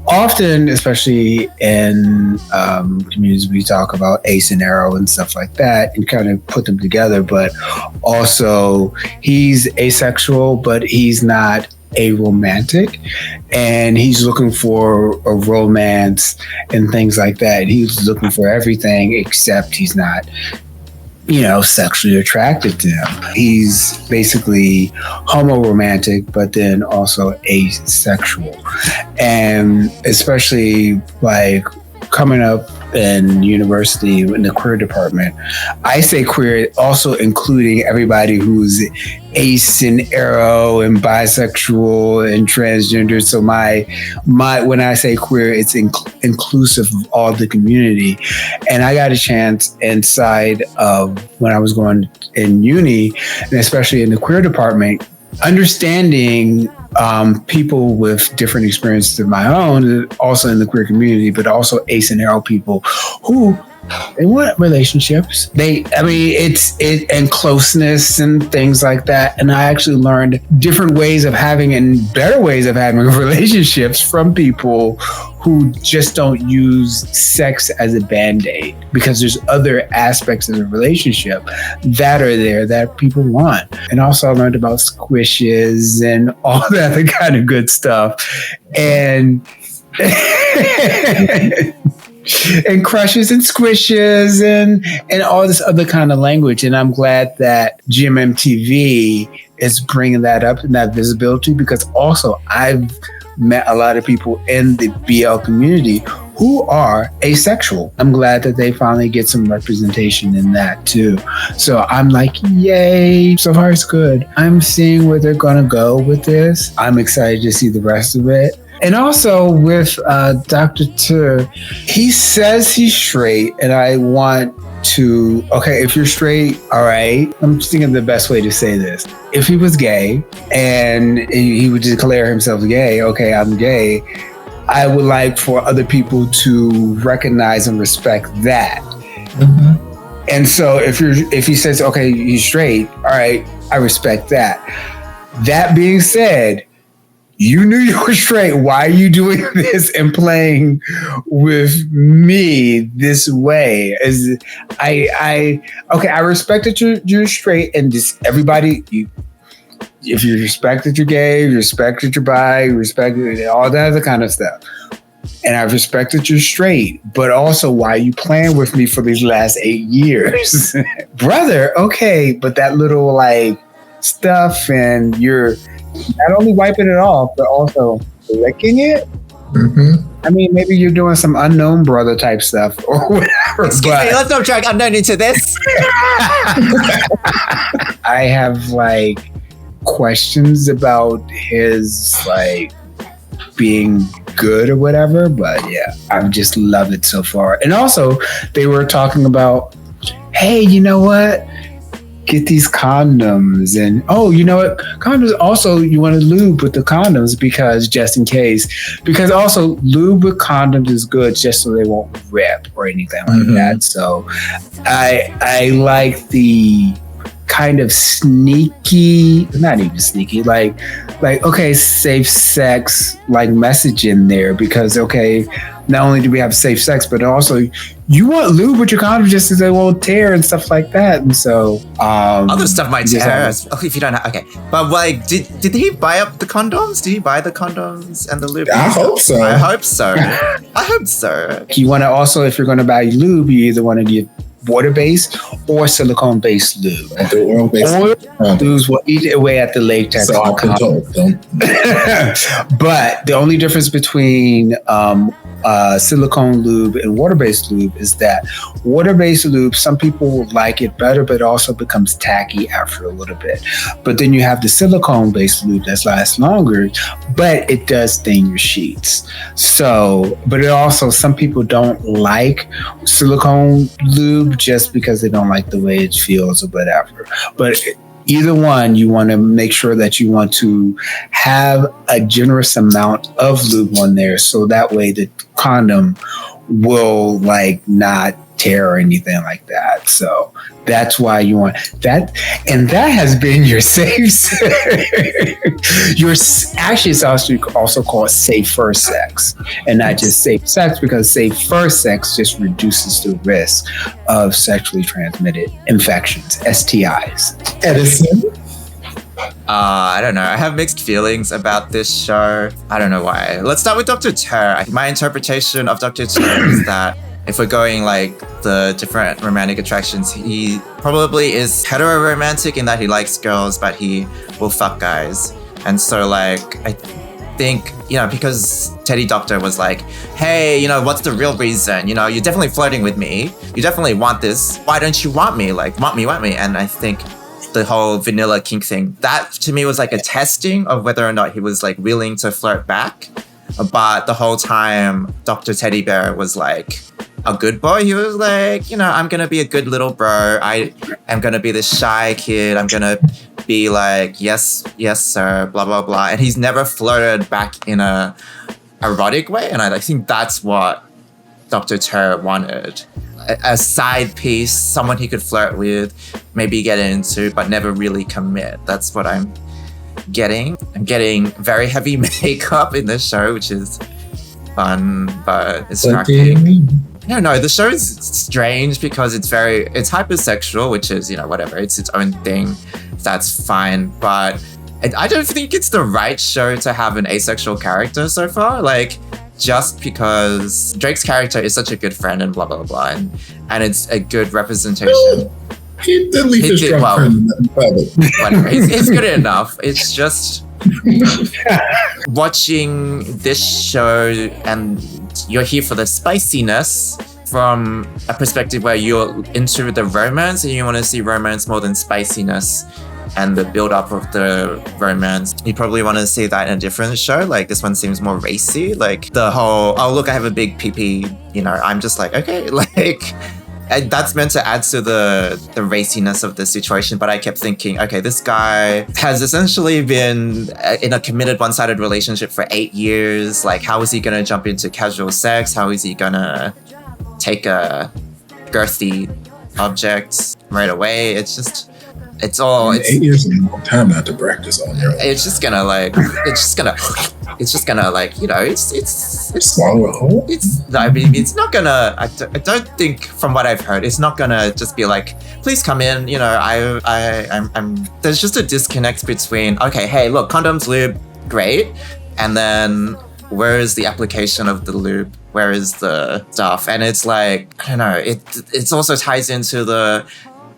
often, especially in communities, we talk ace and arrow and stuff like that and kind of put them together. But also, he's asexual, but he's not aromantic, and he's looking for a romance and things like that. He's looking for everything except he's not, sexually attracted to him. He's basically homo-romantic, but then also asexual. And especially like coming up in university in the queer department, I say queer also including everybody who's ace and arrow and bisexual and transgender. So my when I say queer, it's inclusive of all the community. And I got a chance inside of when I was going in uni, and especially in the queer department, understanding people with different experiences of my own, also in the queer community, but also ace and arrow people who they want relationships. And closeness and things like that. And I actually learned different ways of having and better ways of having relationships from people who just don't use sex as a band-aid, because there's other aspects of the relationship that are there that people want. And also I learned about squishes and all that other kind of good stuff. And and crushes and squishes and all this other kind of language. And I'm glad that GMM TV is bringing that up and that visibility, because also I've met a lot of people in the BL community who are asexual. I'm glad that they finally get some representation in that too. So I'm like, yay, so far it's good. I'm seeing where they're gonna go with this. I'm excited to see the rest of it. And also with Dr. Tur, he says he's straight, and I want to, okay, if you're straight, all right, I'm thinking the best way to say this. If he was gay and he would declare himself gay, okay, I'm gay, I would like for other people to recognize and respect that. Mm-hmm. And so if he says, okay, he's straight, all right, I respect that. That being said, you knew you were straight. Why are you doing this and playing with me this way? I respect that you're straight, and just everybody, if you respect that you're gay, you respect that you're bi, you respect all that other kind of stuff. And I respect that you're straight, but also why are you playing with me for these last 8 years? Brother, okay, but that little like stuff, and you're not only wiping it off, but also licking it. Mm-hmm. I mean, maybe you're doing some unknown brother type stuff or whatever. Excuse me, let's not drag unknown into this. I have like questions about his like being good or whatever, but yeah, I just love it so far. And also, they were talking about, hey, you know what? Get these condoms, and oh, you know what? Condoms also, you want to lube with the condoms because just in case. Because also lube with condoms is good just so they won't rip or anything like that. So I like the kind of sneaky, not even sneaky, like okay, safe sex like message in there, because okay, not only do we have safe sex, but also you want lube with your condoms just so they won't tear and stuff like that. And so other stuff might tear if you don't have, okay. But like, did he buy up the condoms? Did he buy the condoms and the lube? I hope so. I hope so. I hope so. You want to also, if you're going to buy lube, you either want to get water-based or silicone-based lube. The oil-based lubes will eat away at the latex. So I've been told. But the only difference between silicone lube and water-based lube is that water-based lube, some people like it better, but it also becomes tacky after a little bit. But then you have the silicone-based lube that lasts longer, but it does stain your sheets. So, but it also, some people don't like silicone lube just because they don't like the way it feels or whatever. But either one, you want to make sure that you want to have a generous amount of lube on there, so that way the condom will like not tear or anything like that. So that's why you want that. And that has been your safe actually, it's also called safer sex, and not just safe sex, because safer sex just reduces the risk of sexually transmitted infections, STIs. Edison? I don't know. I have mixed feelings about this show. I don't know why. Let's start with Dr. Ter. My interpretation of Dr. Ter is that if we're going like the different romantic attractions, he probably is hetero-romantic in that he likes girls, but he will fuck guys. And so like, I think, you know, because Teddy Doctor was like, hey, you know, what's the real reason? You know, you're definitely flirting with me. You definitely want this. Why don't you want me? Like, want me. And I think the whole vanilla kink thing, that to me was like a testing of whether or not he was like willing to flirt back. But the whole time, Dr. Teddy Bear was like a good boy. He was like, you know, I'm going to be a good little bro. I am going to be this shy kid. I'm going to be like, yes, sir, blah, blah, blah. And he's never flirted back in a erotic way. And I think that's what Dr. Ter wanted. A side piece, someone he could flirt with, maybe get into, but never really commit. That's what I'm getting. I'm getting very heavy makeup in this show, which is fun, but it's distracting. I don't know, the show is strange because it's hypersexual, which is, you know, whatever, it's its own thing. That's fine, but I don't think it's the right show to have an asexual character so far. Like, just because Drake's character is such a good friend and blah, blah, blah, and it's a good representation. He did leave his drunk friend in private. Whatever. It's good enough. It's just watching this show and you're here for the spiciness from a perspective where you're into the romance and you want to see romance more than spiciness and the build-up of the romance. You probably want to see that in a different show. Like, this one seems more racy. Like, the whole, oh, look, I have a big pee-pee, you know, I'm just like, okay, like, that's meant to add to the raciness of the situation. But I kept thinking, okay, this guy has essentially been in a committed one-sided relationship for 8 years. Like, how is he going to jump into casual sex? How is he going to take a girthy object right away? It's just... It's 8 years is a long time not to practice on your own. It's just gonna like, you know, it's swallow a hole. I mean, it's not gonna. I don't think, from what I've heard, it's not gonna just be like, please come in. You know, I'm. There's just a disconnect between, okay, hey, look, condoms, lube, great, and then where is the application of the lube? Where is the stuff? And it's like, I don't know. It also ties into the,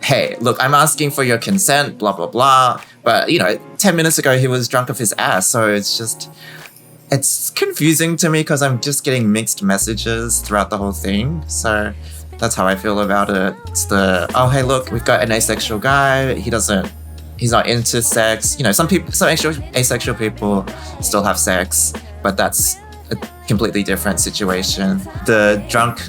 hey, look, I'm asking for your consent, blah, blah, blah. But, you know, 10 minutes ago, he was drunk off his ass. So it's confusing to me because I'm just getting mixed messages throughout the whole thing. So that's how I feel about it. It's the, oh, hey, look, we've got an asexual guy. He's not into sex. You know, some asexual people still have sex, but that's a completely different situation. The drunk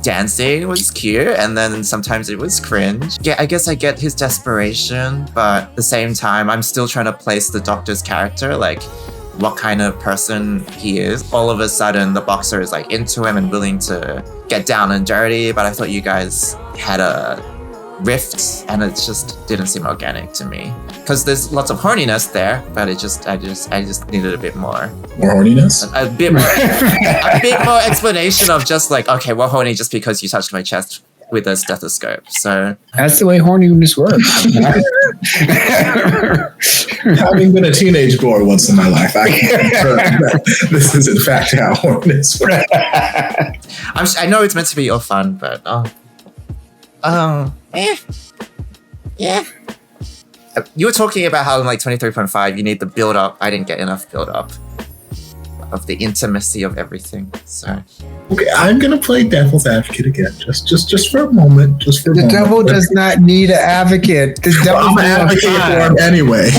dancing was cute, and then sometimes it was cringe. Yeah, I guess I get his desperation, but at the same time, I'm still trying to place the Doctor's character, like what kind of person he is. All of a sudden, the boxer is like into him and willing to get down and dirty, but I thought you guys had a rift, and it just didn't seem organic to me. Because there's lots of horniness there, but I just needed a bit more. More horniness? A bit more explanation of just like, okay, we're horny just because you touched my chest with a stethoscope. So that's the way horniness works. Having been a teenage boy once in my life, I can confirm that this is in fact how horniness works. I know it's meant to be all fun, but yeah. You were talking about how in like 23.5 you need the build up. I didn't get enough build up. of the intimacy of everything. So okay, I'm gonna play devil's advocate again, just for a moment, The devil does not need an advocate. The devil I'm an advocate for him anyway.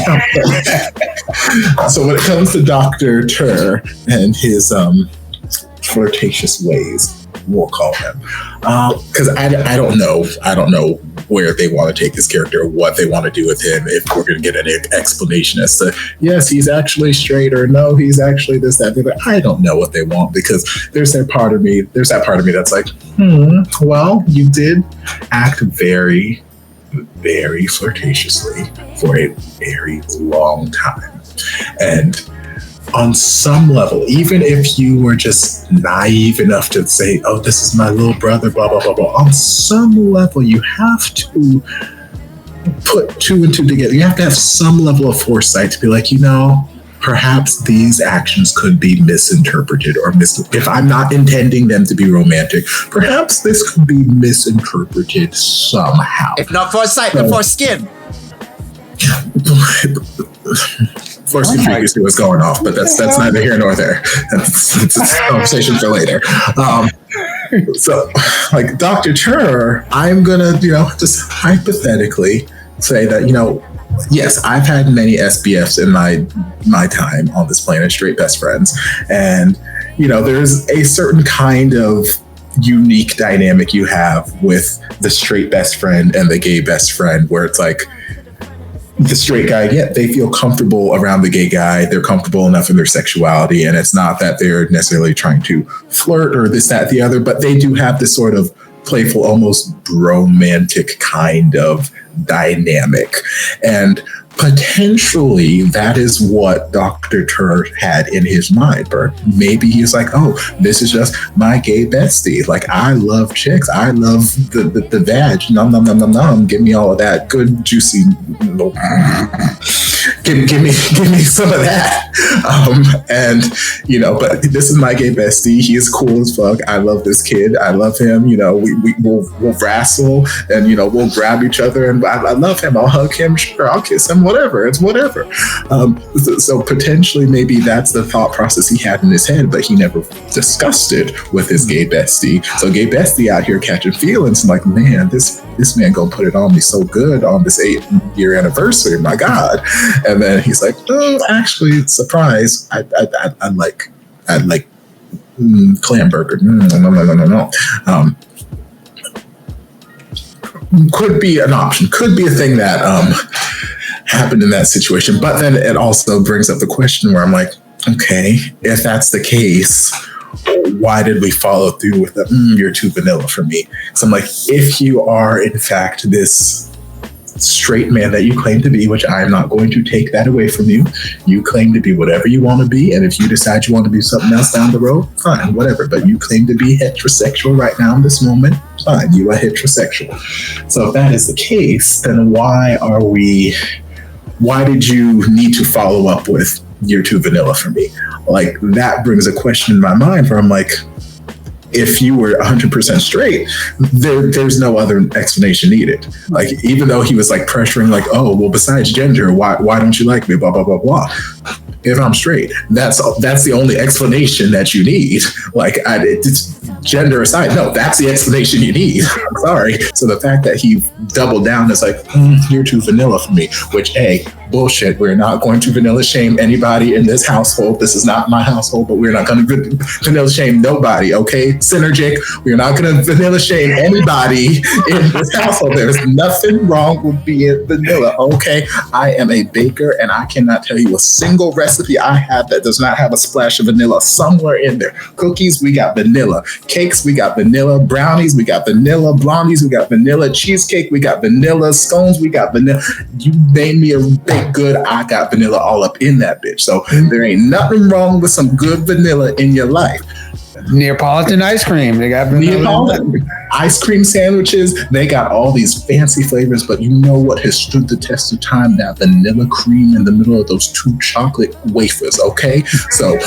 So when it comes to Dr. Tur and his flirtatious ways, we'll call him, because I don't know where they want to take this character, or what they want to do with him, if we're going to get an explanation as to, yes, he's actually straight, or no, he's actually this, that, the other. I don't know what they want, because there's that part of me that's like, well, you did act very, very flirtatiously for a very long time. And on some level, even if you were just naive enough to say, oh, this is my little brother, blah, blah, blah, blah, on some level, you have to put two and two together. You have to have some level of foresight to be like, perhaps these actions could be misinterpreted, or if I'm not intending them to be romantic, perhaps this could be misinterpreted somehow. if not foresight, then foreskin. Force previously was going off, but that's neither here nor there. It's a conversation for later. So, like Dr. Tur, I'm gonna, just hypothetically say that, yes, I've had many SBFs in my time on this planet, straight best friends, and there's a certain kind of unique dynamic you have with the straight best friend and the gay best friend, where it's like, the straight guy, they feel comfortable around the gay guy. They're comfortable enough in their sexuality. And it's not that they're necessarily trying to flirt or this, that, the other, but they do have this sort of playful, almost romantic kind of dynamic. And potentially that is what Dr. Tur had in his mind. Or maybe he's like, oh, this is just my gay bestie. Like, I love chicks. I love the vag. Nom, nom, nom, nom, nom. Give me all of that good, juicy. Give me some of that. But this is my gay bestie. He is cool as fuck. I love this kid. I love him. We'll wrestle, and we'll grab each other, and I love him. I'll hug him. Sure, I'll kiss him. Whatever. It's whatever. So potentially, maybe that's the thought process he had in his head, but he never discussed it with his gay bestie. So gay bestie out here catching feelings, like, man, this man gonna put it on me so good on this 8-year anniversary. My God. And then he's like, actually, surprise, I like clam burger. No. Could be an option. Could be a thing that happened in that situation. But then it also brings up the question where I'm like, okay, if that's the case, why did we follow through with you're too vanilla for me? So I'm like, if you are in fact this straight man that you claim to be, which I'm not going to take that away from you. You claim to be whatever you want to be, and if you decide you want to be something else down the road, fine, whatever. But you claim to be heterosexual right now in this moment, fine, you are heterosexual. So if that is the case, then why did you need to follow up with you're too vanilla for me? Like, that brings a question in my mind where I'm like, if you were 100% straight, there's no other explanation needed. Like, even though he was like pressuring, like, oh, well, besides gender, why don't you like me? Blah, blah, blah, blah. If I'm straight, that's the only explanation that you need. Like, it's gender aside, no, that's the explanation you need. I'm sorry. So the fact that he doubled down is like, you're too vanilla for me, which, bullshit. We're not going to vanilla shame anybody in this household. This is not my household, but we're not going to vanilla shame nobody, okay? Synergic, we're not going to vanilla shame anybody in this household. There's nothing wrong with being vanilla, okay? I am a baker, and I cannot tell you a single recipe I have that does not have a splash of vanilla somewhere in there. Cookies, we got vanilla. Cakes, we got vanilla. Brownies, we got vanilla. Blondies, we got vanilla. Cheesecake, we got vanilla. Scones, we got vanilla. You name me a baked good, I got vanilla all up in that bitch. So there ain't nothing wrong with some good vanilla in your life. Neapolitan ice cream, they got vanilla. Neapolitan ice cream sandwiches, they got all these fancy flavors, but you know what has stood the test of time? That vanilla cream in the middle of those 2 chocolate wafers, okay? So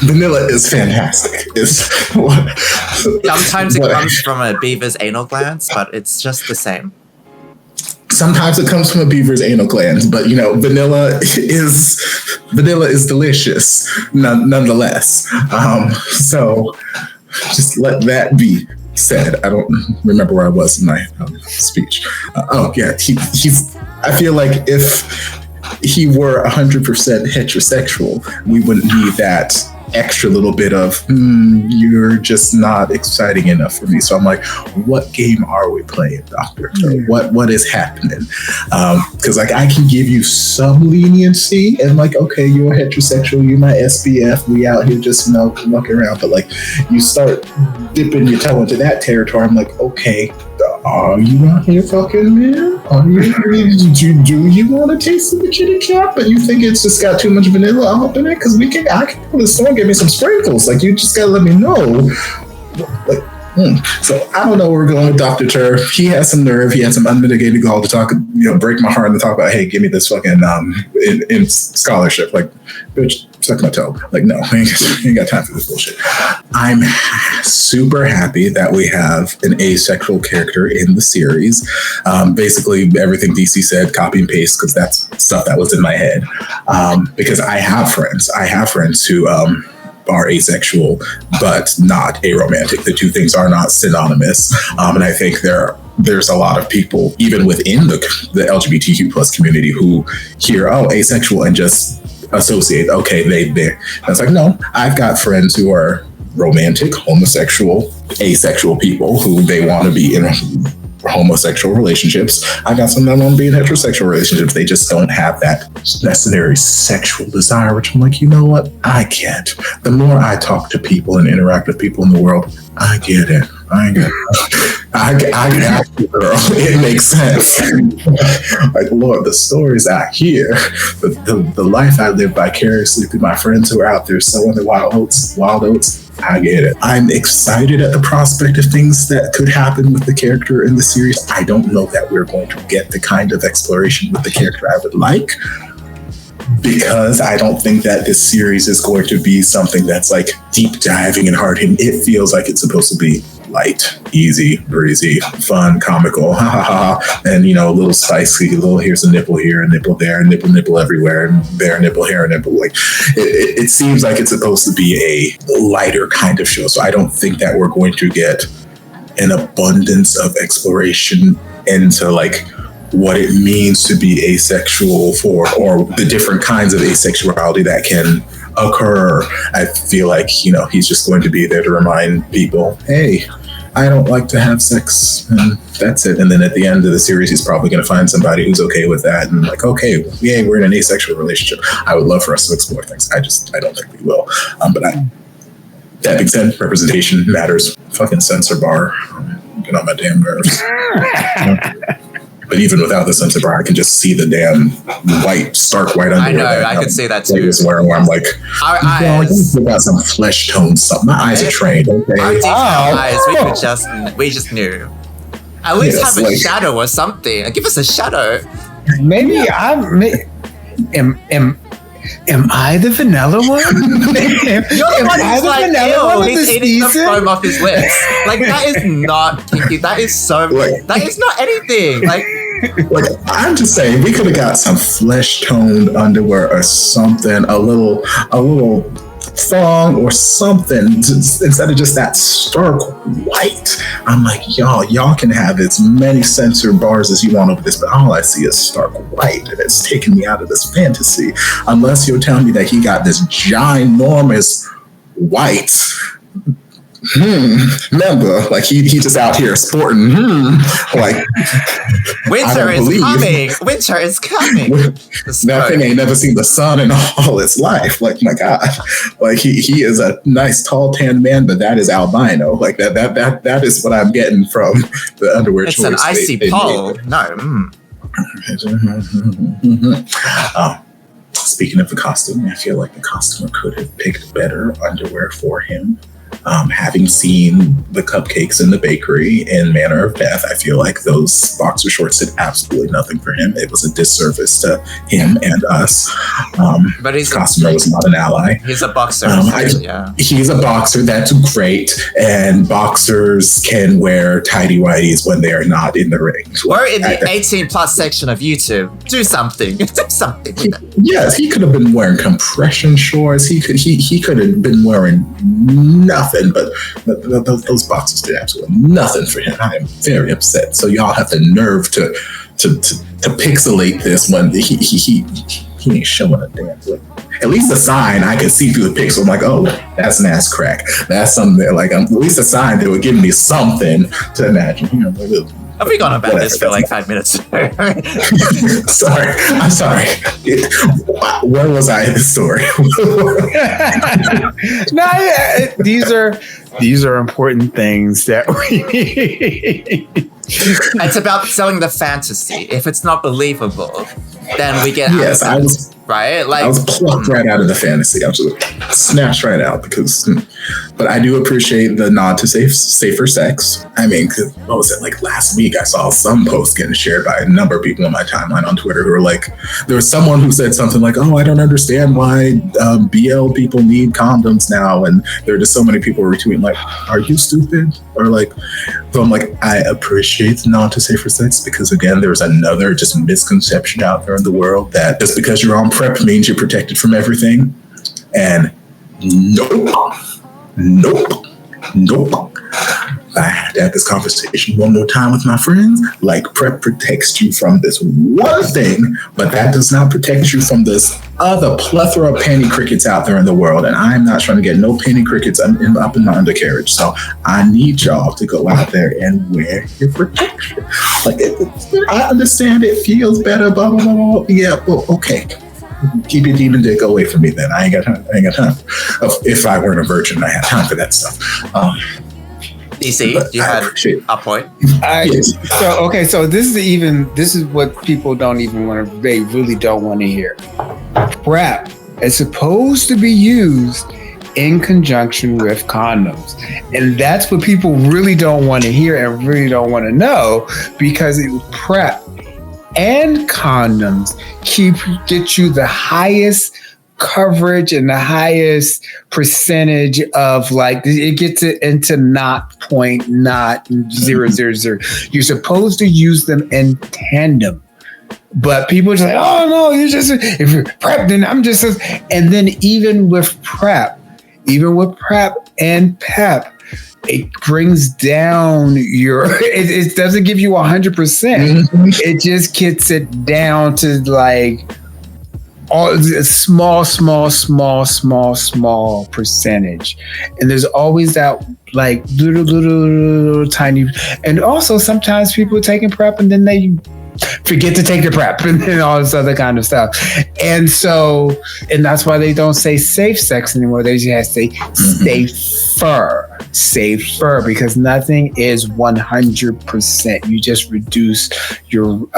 vanilla is fantastic. Sometimes it comes from a beaver's anal glands, but it's just the same. Sometimes it comes from a beaver's anal glands, but you know, vanilla is delicious nonetheless. So just let that be said. I don't remember where I was in my speech. I feel like if he were 100% heterosexual, we wouldn't need that extra little bit of you're just not exciting enough for me. So I'm like, what game are we playing, Doctor? What is happening? Because like I can give you some leniency and like, okay, you're heterosexual, you're my SBF, we out here just mucking around. But like you start dipping your toe into that territory, I'm like, okay, are you out here fucking, man? Do you want to taste the kitty cat, but you think it's just got too much vanilla up in it? Because I can put a song, give me some sprinkles. Like, you just gotta let me know. Like, So I don't know where we're going with Dr. Tur. He has some nerve. He had some unmitigated gall to talk, break my heart and talk about, hey, give me this fucking in scholarship. Like, bitch, suck my toe. Like, no, I ain't got time for this bullshit. I'm super happy that we have an asexual character in the series. Basically, everything DC said, copy and paste, because that's stuff that was in my head. Because I have friends who are asexual, but not aromantic. The two things are not synonymous. And I think there's a lot of people, even within the LGBTQ plus community, who hear, oh, asexual, and just associate, okay, they're. It's like, no, I've got friends who are romantic, homosexual, asexual people who they want to be in homosexual relationships. I got some that want to be in heterosexual relationships. They just don't have that necessary sexual desire, which I'm like, you know what? I can't. The more I talk to people and interact with people in the world, I get it. I got you, girl. It makes sense. Like, Lord, the stories I hear, the life I live vicariously through my friends who are out there sowing the wild oats, I get it. I'm excited at the prospect of things that could happen with the character in the series. I don't know that we're going to get the kind of exploration with the character I would like, because I don't think that this series is going to be something that's like deep diving and hard hitting. It feels like it's supposed to be light, easy, breezy, fun, comical, ha ha ha, and a little spicy, here's a nipple here, a nipple there, a nipple everywhere, and there, a nipple here, a nipple. Like it seems like it's supposed to be a lighter kind of show. So I don't think that we're going to get an abundance of exploration into like what it means to be asexual or the different kinds of asexuality that can occur. I feel like, he's just going to be there to remind people, hey, I don't like to have sex, and that's it. And then at the end of the series, he's probably going to find somebody who's okay with that, and like, okay, yay, we're in an asexual relationship. I would love for us to explore things. I don't think we will. That being said, representation matters. Fucking censor bar. Get on my damn nerves. But even without the censor bar, I can just see the damn stark white underwear. I know, I could see that too. Where I'm like, our eyes. We got some flesh tone stuff. My eyes are trained. Okay. Our eyes, we just knew. At least have a shadow or something. Give us a shadow. Maybe Am I the vanilla one? You're the one who's like, he's eating the foam off his lips. Like, that is not kinky. That is so... that is not anything. Like, I'm just saying, we could have got some flesh-toned underwear or something, a little thong or something, instead of just that stark white. I'm like, y'all can have as many censor bars as you want over this, but all I see is stark white, and it's taking me out of this fantasy. Unless you're telling me that he got this ginormous white member, like he just out here sporting like winter is coming. That thing ain't never seen the sun in all its life. Like, my God, like he is a nice tall tan man, but that is albino. Like that is what I'm getting from the underwear it's choice. It's an icy pole. No. Speaking of the costume, I feel like the costumer could have picked better underwear for him. Having seen the cupcakes in the bakery in Manner of Death, I feel like those boxer shorts did absolutely nothing for him. It was a disservice to him and us. But Costner was not an ally. He's a boxer. He's a boxer. That's great. And boxers can wear tidy whities when they are not in the ring. Or in the 18 plus section of YouTube. Do something. Do something with it. Yes, he could have been wearing compression shorts. He could have been wearing nothing, but those boxers did absolutely nothing for him. I am very upset. So y'all have the nerve to pixelate this when he ain't showing a damn thing. At least a sign I can see through the pixel. I'm like, oh, that's an ass crack. That's something that, like, at least a sign that would give me something to imagine. You know, have we gone about this for like 5 minutes? Sorry, I'm sorry. Where was I in the story? No, these are important things that we. It's about selling the fantasy. If it's not believable, then we get I was right. Like I was plucked right out of the fantasy. I was just snatched right out but I do appreciate the nod to safer sex. I mean, what was it, like last week? I saw some post getting shared by a number of people on my timeline on Twitter who were like, there was someone who said something like, "Oh, I don't understand why BL people need condoms now," and there are just so many people retweeting like, "Are you stupid?" Or like, so I'm like, I appreciate the nod to safer sex because again, there's another just misconception out there in the world that just because you're on PrEP means you're protected from everything, and nope. I had to have this conversation one more time with my friends. Like, PrEP protects you from this one thing, but that does not protect you from this other plethora of panty crickets out there in the world. And I'm not trying to get no panty crickets up in my undercarriage. So I need y'all to go out there and wear your protection. Like, I understand it feels better, blah, blah, blah, blah. Yeah, well, okay. Keep your demon dick away from me then. I ain't got time. If I weren't a virgin, I had time for that stuff. DC, you had a point. So this is what people don't even want to. They really don't want to hear. PrEP is supposed to be used in conjunction with condoms, and that's what people really don't want to hear and really don't want to know because PrEP and condoms get you the highest coverage and the highest percentage of, like, it gets it into not 0.000. You're supposed to use them in tandem, but people are just like, oh no, if you're PrEP, then I'm just, and then even with PrEP and PEP, it brings down it doesn't give you 100%. It just gets it down to like all small percentage. And there's always that like little tiny, and also sometimes people are taking PrEP and then they forget to take the PrEP and all this other kind of stuff. And so, and that's why they don't say safe sex anymore. They just say safer, because nothing is 100%. You just reduce your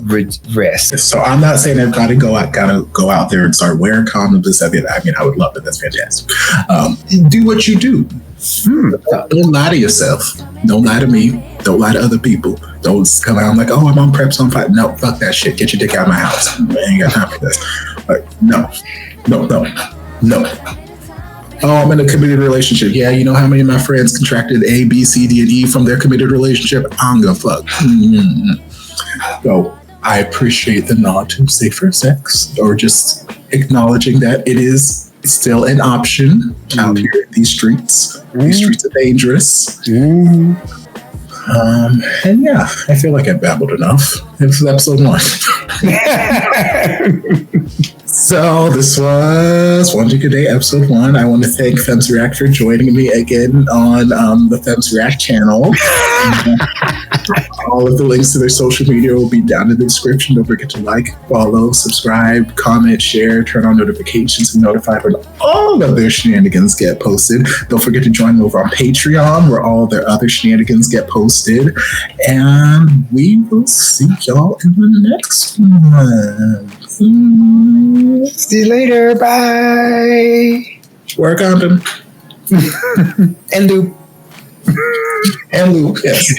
risk. So I'm not saying everybody gotta go out there and start wearing condoms. I mean, I would love it. That's fantastic. Do what you do. Don't lie to yourself. Don't lie to me. Don't lie to other people. Don't come out like, oh, I'm on PrEP, so I'm fine. No, fuck that shit. Get your dick out of my house. I ain't got time for this. Like, no. Oh, I'm in a committed relationship. Yeah, you know how many of my friends contracted A, B, C, D, and E from their committed relationship? I'm gonna fuck. So I appreciate the nod to safer sex, or just acknowledging that it is still an option out here in these streets. These streets are dangerous. And yeah, I feel like I babbled enough. This is episode 1. So this was Wandee Goodday, episode 1. I want to thank Femmes React for joining me again on the Femmes React channel. All of the links to their social media will be down in the description. Don't forget to like, follow, subscribe, comment, share, turn on notifications to be notified when all of their shenanigans get posted. Don't forget to join them over on Patreon, where all their other shenanigans get posted. And we will see y'all in the next one. See you later. Bye. Wear a condom. And loop. And loop, yes.